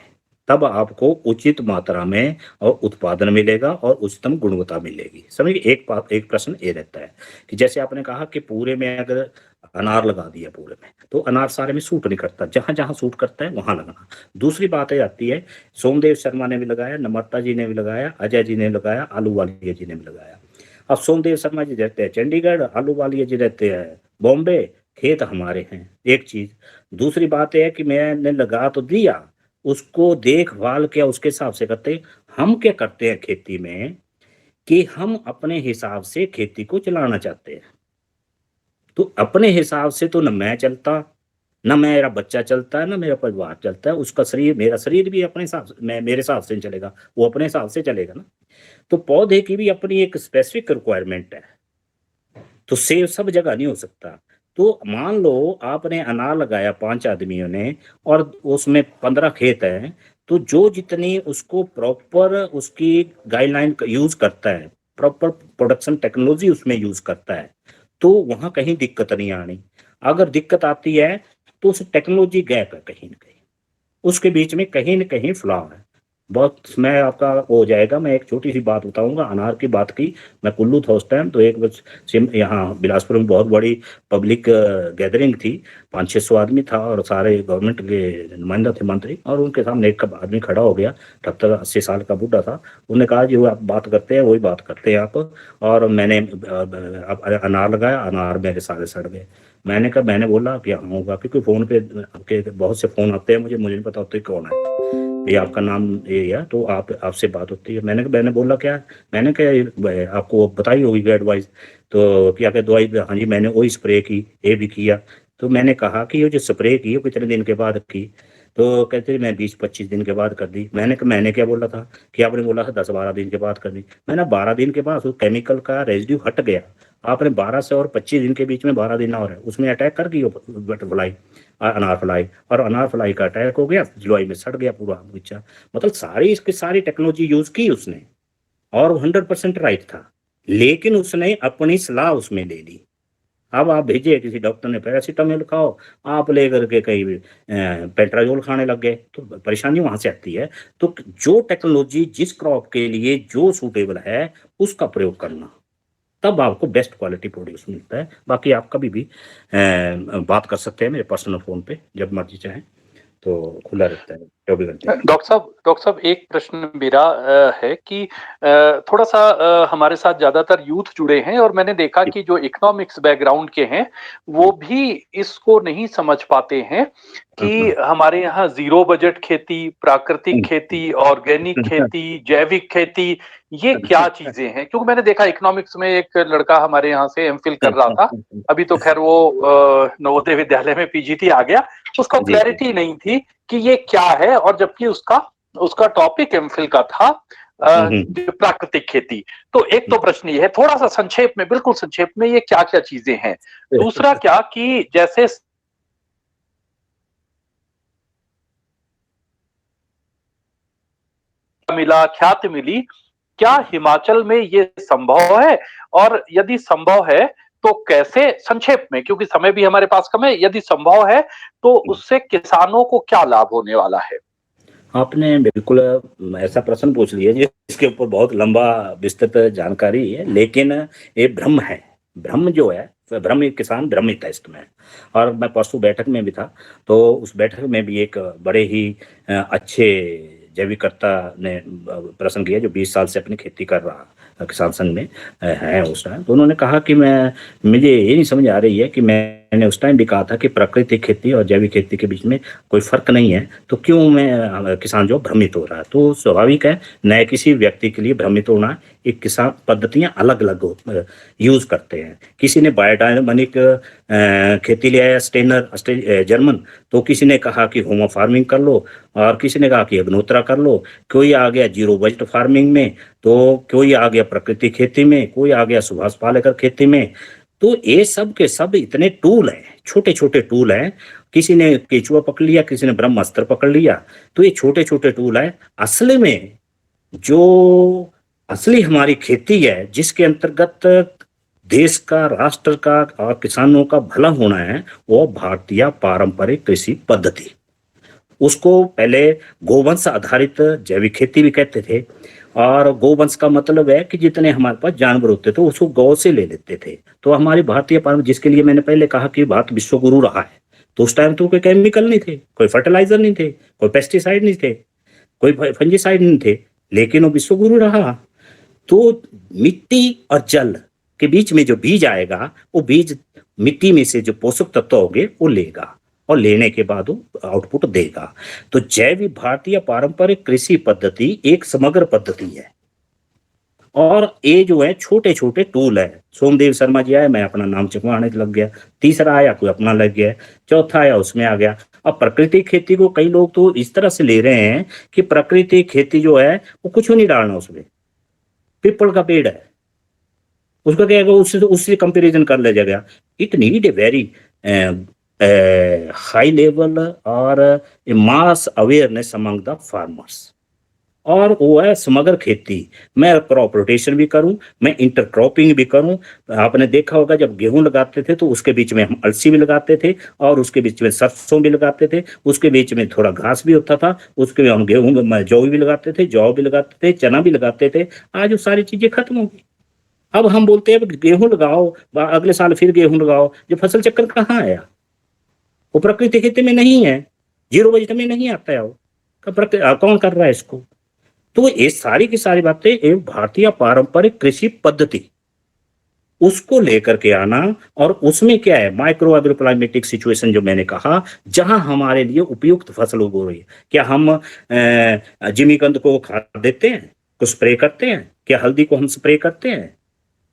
तब आपको उचित मात्रा में और उत्पादन मिलेगा और उच्चतम गुणवत्ता मिलेगी। समझिए, एक प्रश्न ये रहता है कि जैसे आपने कहा कि पूरे में अगर अनार लगा दिया पूरे में, तो अनार सारे में सूट नहीं करता, जहां जहां सूट करता है वहां लगाना। दूसरी बात ये आती है, सोमदेव शर्मा ने भी लगाया, नम्रता जी ने भी लगाया, अजय जी ने लगाया, आलू वालिया जी ने भी लगाया। अब सोमदेव शर्मा जी रहते हैं चंडीगढ़, आलू वालिया जी रहते हैं बॉम्बे, खेत हमारे हैं। एक चीज। दूसरी बात यह है कि मैंने लगा तो दिया, उसको देखभाल क्या उसके हिसाब से करते हैं। हम क्या करते हैं खेती में कि हम अपने हिसाब से खेती को चलाना चाहते हैं। तो अपने हिसाब से तो न मैं चलता, न मेरा बच्चा चलता है, न मेरा परिवार चलता है। उसका शरीर, मेरा शरीर भी अपने हिसाब से, मेरे हिसाब से नहीं चलेगा, वो अपने हिसाब से चलेगा ना। तो पौधे की भी अपनी एक स्पेसिफिक रिक्वायरमेंट है, तो सेब सब जगह नहीं हो सकता। तो मान लो आपने अनार लगाया 5 आदमियों ने और उसमें 15 खेत हैं, तो जो जितनी उसको प्रॉपर उसकी गाइडलाइन यूज़ करता है, प्रॉपर प्रोडक्शन टेक्नोलॉजी उसमें यूज़ करता है, तो वहाँ कहीं दिक्कत नहीं आनी। अगर दिक्कत आती है तो उस टेक्नोलॉजी गैप है कहीं न कहीं, उसके बीच में कहीं न कहीं फ्लॉ है। बहुत समय आपका हो जाएगा, मैं एक छोटी-सी बात बताऊँगा, अनार की बात की। मैं कुल्लू था उस टाइम, तो एक बस सिम यहाँ बिलासपुर में बहुत बड़ी पब्लिक गैदरिंग थी, 500-600 आदमी था और सारे गवर्नमेंट के नुमाइंदा थे, मंत्री, और उनके सामने एक आदमी खड़ा हो गया, 78-80 साल का बूढ़ा था। उन्होंने कहा जो आप बात करते हैं वही बात करते हैं आप, और मैंने अनार लगाया, अनार मेरे सारे सड़ गए। मैंने बोला क्या होगा, क्योंकि फ़ोन पे आपके बहुत से फ़ोन आते हैं, मुझे नहीं पता होता कौन है, ये आपका नाम ये है, तो आपसे बात होती है। मैंने बोला क्या, मैंने कहा आपको बताई होगी एडवाइस, तो क्या दवाई, हाँ जी मैंने वही स्प्रे की, ये भी किया। तो मैंने कहा कि ये जो स्प्रे की वो कितने दिन के बाद की, तो कहते मैं 20-25 दिन के बाद कर दी। मैंने क्या बोला था कि आपने बोला था 10-12 दिन के बाद कर दी। मैंने 12 दिन के बाद उस केमिकल का रेजिड्यू हट गया। आपने 12 से और 25 दिन के बीच में 12 दिन और है, उसमें अटैक कर गई वो बटरफ्लाई, अनार फ्लाई, और अनार फ्लाई का अटैक हो गया, जुलाई में सड़ गया पूरा बच्चा। मतलब सारी इसकी सारी टेक्नोलॉजी यूज की उसने, और 100% राइट था, लेकिन उसने अपनी सलाह उसमें ले ली। अब आप भेजिए किसी डॉक्टर ने पैरासीटामोल खाओ, आप लेकर के कहीं पेट्राजोल खाने लग गए, तो परेशानी वहां से आती है। तो जो टेक्नोलॉजी जिस क्रॉप के लिए जो सूटेबल है उसका प्रयोग करना, तब आपको बेस्ट क्वालिटी प्रोड्यूस मिलता है। बाकी आप कभी भी बात कर सकते हैं मेरे पर्सनल फ़ोन पे, जब मर्ज़ी चाहें, तो खुला रहता है 24 घंटे। डॉक्टर साहब एक प्रश्न मेरा है कि थोड़ा-सा हमारे साथ ज़्यादातर यूथ जुड़े हैं और मैंने देखा कि जो इकोनॉमिक्स बैकग्राउंड के हैं, वो भी इसको नहीं समझ पाते हैं कि हमारे यहाँ ज़ीरो बजट खेती, प्राकृतिक खेती, ऑर्गेनिक खेती, जैविक खेती, ये क्या चीज़ें हैं? क्योंकि मैंने देखा इकोनॉमिक्स में एक लड़का हमारे यहाँ से एमफिल कर रहा था, अभी तो खैर वो नवोदय विद्यालय में पीजीटी आ गया, उसको क्लैरिटी नहीं थी कि ये क्या है, और जबकि उसका टॉपिक एमफिल का था प्राकृतिक खेती। तो एक तो प्रश्न ये है, थोड़ा सा संक्षेप में, बिल्कुल संक्षेप में, ये क्या क्या चीजें हैं? दूसरा क्या कि जैसे मिला, ख्याति मिली, क्या हिमाचल में ये संभव है, और यदि संभव है तो कैसे? संक्षेप में, क्योंकि समय भी हमारे पास कम है, यदि संभव है तो उससे किसानों को क्या लाभ होने वाला है? आपने बिल्कुल ऐसा प्रश्न पूछ लिया जिसके ऊपर बहुत लंबा विस्तृत जानकारी है, लेकिन ये भ्रम है। भ्रम जो है, भ्रम किसान भ्रमित है इसमें। और मैं परसों बैठक में भी था, तो उस बैठक में भी एक बड़े ही अच्छे जैविकर्ता ने प्रश्न किया, जो 20 साल से अपनी खेती कर रहा किसान संघ में है उस टाइम। तो उन्होंने कहा कि मुझे ये नहीं समझ आ रही है कि मैंने उस टाइम भी कहा था कि प्राकृतिक खेती और जैविक खेती के बीच में कोई फर्क नहीं है, तो क्यों मैं किसान जो भ्रमित हो रहा है। तो स्वाभाविक है, नए किसी व्यक्ति के लिए भ्रमित होना, एक किसान पद्धतियां अलग अलग यूज करते हैं। किसी ने बायोडायनामिक खेती लिया है, स्टेनर जर्मन, तो किसी ने कहा कि होमो फार्मिंग कर लो, और किसी ने कहा कि अग्नोत्रा कर लो, कोई आ गया जीरो बजट फार्मिंग में, तो कोई आ गया प्राकृतिक खेती में, कोई आ गया सुभाष पालेकर खेती में। तो ये सब के सब इतने टूल हैं, छोटे छोटे टूल हैं। किसी ने केचुआ पकड़ लिया, किसी ने ब्रह्मास्त्र पकड़ लिया, तो ये छोटे छोटे टूल हैं। असली में जो असली हमारी खेती है, जिसके अंतर्गत देश का, राष्ट्र का और किसानों का भला होना है, वो भारतीय पारंपरिक कृषि पद्धति। उसको पहले गोवंश आधारित जैविक खेती भी कहते थे, और गोवंश का मतलब है कि जितने हमारे पास जानवर होते थे उसको गौ से ले लेते थे। तो हमारी भारतीय पारंपरिक, जिसके लिए मैंने पहले कहा कि भारत विश्व गुरु रहा है, तो उस टाइम तो कोई केमिकल नहीं थे, कोई फर्टिलाइजर नहीं थे, कोई पेस्टिसाइड नहीं थे, कोई फंजीसाइड नहीं थे, लेकिन वो विश्व गुरु रहा। तो मिट्टी और जल के बीच में जो बीज आएगा, वो बीज मिट्टी में से जो पोषक तत्व होंगे वो लेगा, और लेने के बाद वो आउटपुट देगा। तो जैविक भारतीय पारंपरिक कृषि पद्धति एक समग्र पद्धति है। और ये जो है छोटे छोटे टूल है। सोमदेव शर्मा जी आए, मैं अपना नाम चकवाने लग गया, तीसरा आया कोई अपना लग गया, चौथा आया उसमें आ गया। अब प्राकृतिक खेती को कई लोग तो इस तरह से ले रहे हैं कि प्राकृतिक खेती जो है वो कुछ नहीं डालना उसमें, पीपल का पेड़ है उसका क्या है, उससे कंपेरिजन कर लिया जाएगा। It need a very high level और ए मास अवेयरनेस अमंग द फार्मर्स। और वो है समग्र खेती। मैं क्रॉप रोटेशन भी करूं, मैं इंटरक्रॉपिंग भी करूं। आपने देखा होगा जब गेहूं लगाते थे तो उसके बीच में हम अलसी भी लगाते थे और उसके बीच में सरसों भी लगाते थे, उसके बीच में थोड़ा घास भी होता था, उसके में हम गेहूं में जौ भी लगाते थे, जौ भी लगाते थे, चना भी लगाते थे। आज वो सारी चीजें खत्म हो गई। अब हम बोलते हैं गेहूं लगाओ, अगले साल फिर गेहूं लगाओ। जो फसल चक्र कहाँ आया? वो प्रकृति खेती में नहीं है, जीरो बजट में नहीं आता है वो। कौन कर रहा है इसको? तो ये सारी की सारी बातें एक भारतीय पारंपरिक कृषि पद्धति उसको लेकर के आना, और उसमें क्या है माइक्रो एग्रोक्लाइमेटिक सिचुएशन जो मैंने कहा, जहां हमारे लिए उपयुक्त फसल उगो रही है। क्या हम जिमीकंद को खाद देते हैं, को स्प्रे करते हैं? क्या हल्दी को हम स्प्रे करते हैं?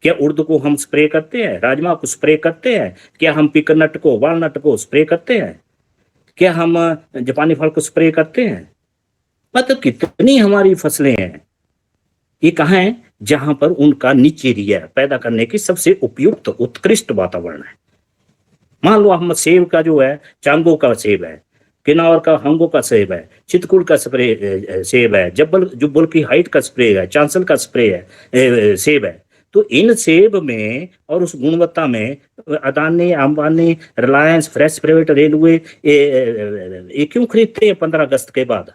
क्या उर्द को हम स्प्रे करते हैं? राजमा को स्प्रे करते हैं? क्या हम पिकनट को, वालनट को स्प्रे करते हैं? क्या हम जापानी फल को स्प्रे करते हैं? मतलब कितनी हमारी फसलें हैं, ये कहाँ है? जहां पर उनका निच एरिया पैदा करने की सबसे उपयुक्त उत्कृष्ट वातावरण है। मान लो हम सेब का जो है, चांगो का सेब है, किन्नौर का हंगो का सेब है, चितकुल का स्प्रे सेब है, जुब्बल की हाइट का स्प्रे है, चांसल का स्प्रे है, सेब है। तो इन सेब में और उस गुणवत्ता में Adani, Ambani, Reliance, fresh private railway ये क्यों खरीदते हैं 15 अगस्त के बाद?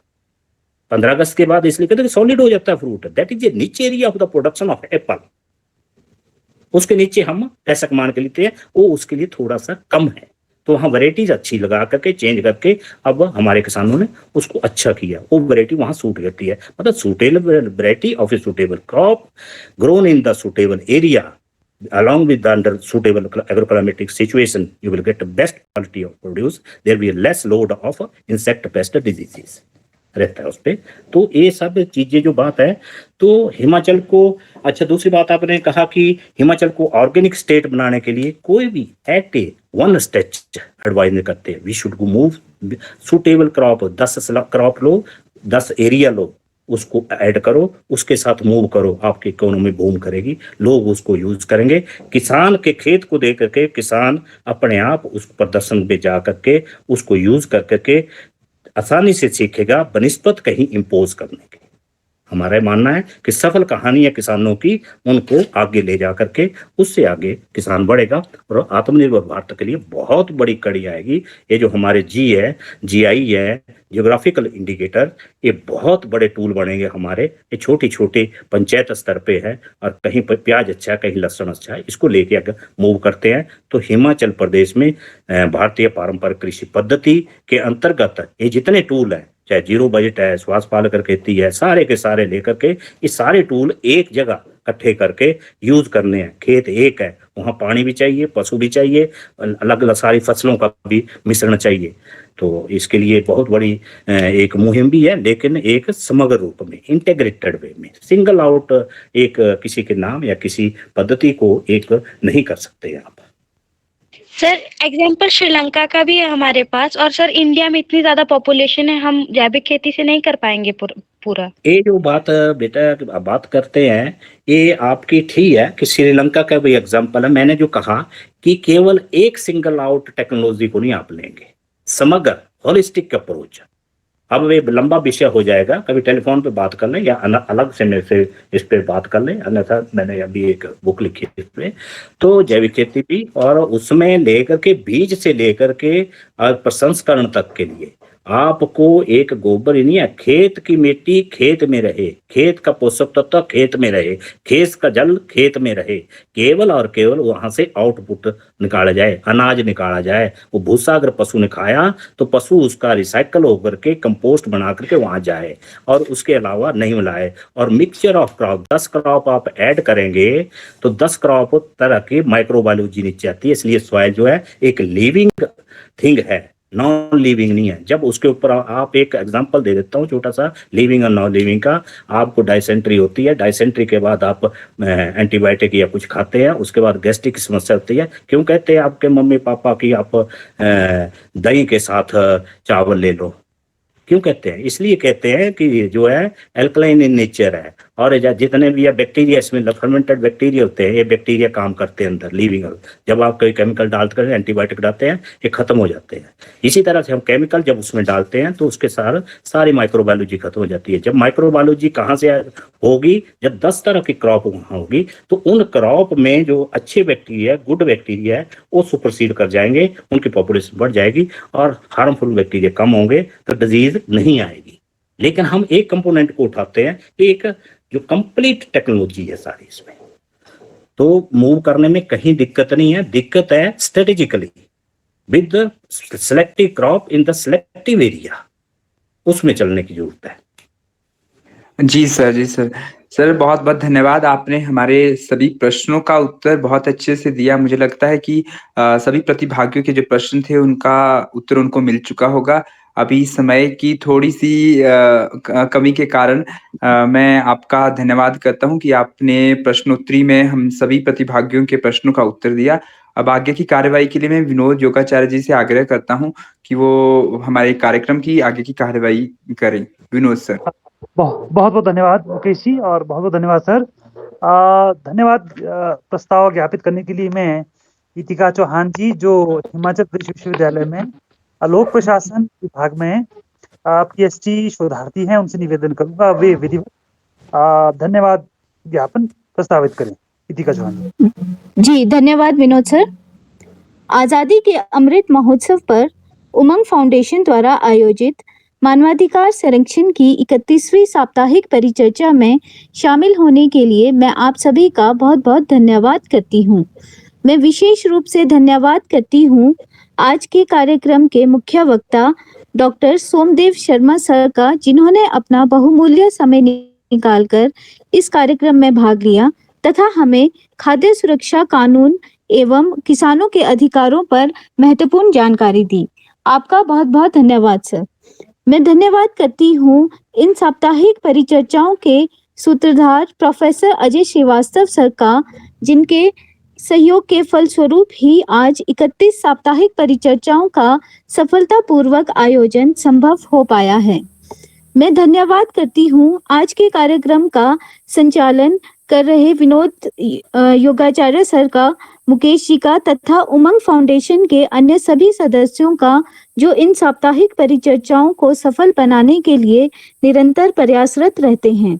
15 अगस्त के बाद इसलिए कहते हैं सॉलिड हो जाता है फ्रूट। दैट इज ए नीचे area of the production of Apple. उसके नीचे हम ऐसा मान के लेते हैं, वो उसके लिए थोड़ा सा कम है। तो वहाँ वैरायटीज अच्छी लगा करके चेंज करके अब हमारे किसानों ने उसको अच्छा किया, वो वैरायटी वहाँ सूट करती है। मतलब suitable variety of a suitable crop grown in the suitable area along with the under suitable agroclimatic situation, you will get the best quality of produce. There will be less load of insect pest diseases रहता है उस पे। तो ये सब चीजें जो बात है, तो हिमाचल को, अच्छा दूसरी बात आपने कहा कि हिमाचल को ऑर्गेनिक स्टेट बनाने के लिए कोई भी एक्ट वन स्टेच एडवाइज नहीं करते। We should go move suitable crop, 10 crop लो, 10 एरिया लो, उसको ऐड करो, उसके साथ मूव करो, आपकी इकोनॉमी बूम करेगी, लोग उसको यूज करेंगे। किसान के खेत को देख करके किसान अपने आप उस प्रदर्शन पे जा करके उसको यूज कर करके आसानी से सीखेगा बनिस्बत कहीं इम्पोज करने के। हमारा मानना है कि सफल कहानियां किसानों की, उनको आगे ले जा करके उससे आगे किसान बढ़ेगा और आत्मनिर्भर भारत के लिए बहुत बड़ी कड़ी आएगी। ये जो हमारे GI है, जियोग्राफिकल इंडिकेटर, ये बहुत बड़े टूल बनेंगे हमारे। ये छोटी छोटी पंचायत स्तर पे है और कहीं पर प्याज अच्छा है, कहीं लहसुन अच्छा है, इसको लेके अगर मूव करते हैं तो हिमाचल प्रदेश में भारतीय पारंपरिक कृषि पद्धति के अंतर्गत ये जितने टूल हैं, चाहे जीरो बजट है, श्वास पालकर खेती है, सारे के सारे लेकर के ये सारे टूल एक जगह इकट्ठे करके यूज करने हैं। खेत एक है, वहाँ पानी भी चाहिए, पशु भी चाहिए, अलग अलग सारी फसलों का भी मिश्रण चाहिए। तो इसके लिए बहुत बड़ी एक मुहिम भी है, लेकिन एक समग्र रूप में, इंटीग्रेटेड वे में, सिंगल आउट एक किसी के नाम या किसी पद्धति को एक नहीं कर सकते आप। सर एग्जाम्पल श्रीलंका का भी है हमारे पास, और सर इंडिया में इतनी ज्यादा पॉपुलेशन है, हम जैविक खेती से नहीं कर पाएंगे पूरा। ये जो बात बेटा बात करते हैं, ये आपकी ठीक है कि श्रीलंका का भी एग्जाम्पल है। मैंने जो कहा कि केवल एक सिंगल आउट टेक्नोलॉजी को नहीं आप लेंगे, समग्र होलिस्टिक अप्रोच। अब वे लंबा विषय हो जाएगा, कभी टेलीफोन पे बात कर लें या अलग से मेरे से इस पे बात कर लें, अन्यथा मैंने अभी एक बुक लिखी है इस पे। तो जैविक खेती भी, और उसमें लेकर के बीज से लेकर के प्रसंस्करण तक के लिए आपको एक गोबर ही नहीं है, खेत की मिट्टी खेत में रहे, खेत का पोषक तत्व खेत में रहे, खेत का जल खेत में रहे, केवल और केवल वहां से आउटपुट निकाला जाए, अनाज निकाला जाए। वो भूसा अगर पशु ने खाया तो पशु उसका रिसाइकल होकर के कंपोस्ट बना करके वहां जाए, और उसके अलावा नहीं मिलाए। और मिक्सचर ऑफ क्रॉप, 10 क्रॉप आप ऐड करेंगे तो 10 क्रॉप तरह की माइक्रोबायोलॉजी नीचे आती है। इसलिए सॉइल जो है एक लिविंग थिंग है, नॉन लिविंग नहीं है। जब उसके ऊपर आप एक एग्जांपल दे देता हूँ छोटा सा लिविंग और नॉन लिविंग का। आपको डायसेंट्री होती है, डायसेंट्री के बाद आप एंटीबायोटिक या कुछ खाते हैं, उसके बाद गैस्ट्रिक की समस्या होती है। क्यों कहते हैं आपके मम्मी पापा की आप दही के साथ चावल ले लो? क्यों कहते हैं? इसलिए कहते हैं कि जो है एल्कलाइन इन नेचर है, और जितने भी बैक्टीरिया इसमें फर्मेंटेड बैक्टीरिया होते हैं, ये बैक्टीरिया काम करते हैं अंदर लिविंग। जब आप कोई केमिकल डालते हैं, एंटीबायोटिक डालते हैं, ये खत्म हो जाते हैं। इसी तरह से हम केमिकल जब उसमें डालते हैं तो उसके सारी माइक्रोबायोलॉजी खत्म हो जाती है। जब माइक्रोबायोलॉजी कहाँ से होगी? जब 10 तरह की क्रॉप वहाँ होगी तो उन क्रॉप में जो अच्छे बैक्टीरिया, गुड बैक्टीरिया है, वो सुपरसीड कर जाएंगे, उनकी पॉपुलेशन बढ़ जाएगी और हार्मफुल बैक्टीरिया कम होंगे तो डिजीज नहीं आएगी। लेकिन हम एक कंपोनेंट को उठाते हैं, एक जो कंप्लीट टेक्नोलॉजी है सारी इसमें, तो मूव करने में कहीं दिक्कत नहीं है। दिक्कत है strategically with selective crop in the selective area, उसमें चलने की जरूरत है। जी सर, जी सर। सर बहुत-बहुत धन्यवाद, आपने हमारे सभी प्रश्नों का उत्तर बहुत अच्छे से दिया। मुझे लगता है कि सभी प्रतिभागियों के जो प्रश्न थे उनका उत्तर उनको मिल चुका होगा। अभी समय की थोड़ी-सी कमी के कारण मैं आपका धन्यवाद करता हूँ कि आपने प्रश्नोत्तरी में हम सभी प्रतिभागियों के प्रश्नों का उत्तर दिया। अब आगे की कार्यवाही के लिए मैं विनोद योगाचार्य जी से आग्रह करता हूँ कि वो हमारे कार्यक्रम की आगे की कार्यवाही करें। विनोद सर। बहुत-बहुत धन्यवाद मुकेश जी, और बहुत-बहुत धन्यवाद सर। धन्यवाद प्रस्ताव ज्ञापित करने के लिए मैं इतिका चौहान जी, जो हिमाचल प्रदेश विश्वविद्यालय में लोक प्रशासन विभाग में पीएचडी शोधार्थी हैं, उनसे निवेदन करूंगा वे विधिवत धन्यवाद ज्ञापन प्रस्तावित करें। इतिका चौहान जी। धन्यवाद विनोद सर। आजादी के अमृत महोत्सव पर उमंग फाउंडेशन द्वारा आयोजित मानवाधिकार संरक्षण की 31वीं साप्ताहिक परिचर्चा में शामिल होने के लिए मैं आप सभी का बहुत-बहुत धन्यवाद करती हूँ। मैं विशेष रूप से धन्यवाद करती हूँ आज के कार्यक्रम के मुख्य वक्ता डॉक्टर सोमदेव शर्मा सर का, जिन्होंने अपना बहुमूल्य समय निकालकर इस कार्यक्रम में भाग लिया तथा हमें खाद्य सुरक्षा कानून एवं किसानों के अधिकारों पर महत्वपूर्ण जानकारी दी। आपका बहुत-बहुत धन्यवाद सर। मैं धन्यवाद करती हूँ इन साप्ताहिक परिचर्चाओं के सूत्रधार प्रोफेसर अजय श्रीवास्तव सर का, जिनके सहयोग के फलस्वरूप ही आज 31 साप्ताहिक परिचर्चाओं का सफलतापूर्वक आयोजन संभव हो पाया है। मैं धन्यवाद करती हूँ आज के कार्यक्रम का संचालन कर रहे विनोद योगाचार्य सर का, मुकेश जी का तथा उमंग फाउंडेशन के अन्य सभी सदस्यों का, जो इन साप्ताहिक परिचर्चाओं को सफल बनाने के लिए निरंतर प्रयासरत रहते हैं।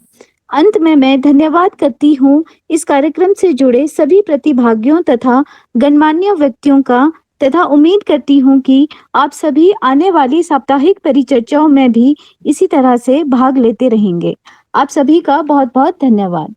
अंत में मैं धन्यवाद करती हूँ इस कार्यक्रम से जुड़े सभी प्रतिभागियों तथा गणमान्य व्यक्तियों का, तथा उम्मीद करती हूँ कि आप सभी आने वाली साप्ताहिक परिचर्चाओं में भी इसी तरह से भाग लेते रहेंगे। आप सभी का बहुत-बहुत धन्यवाद।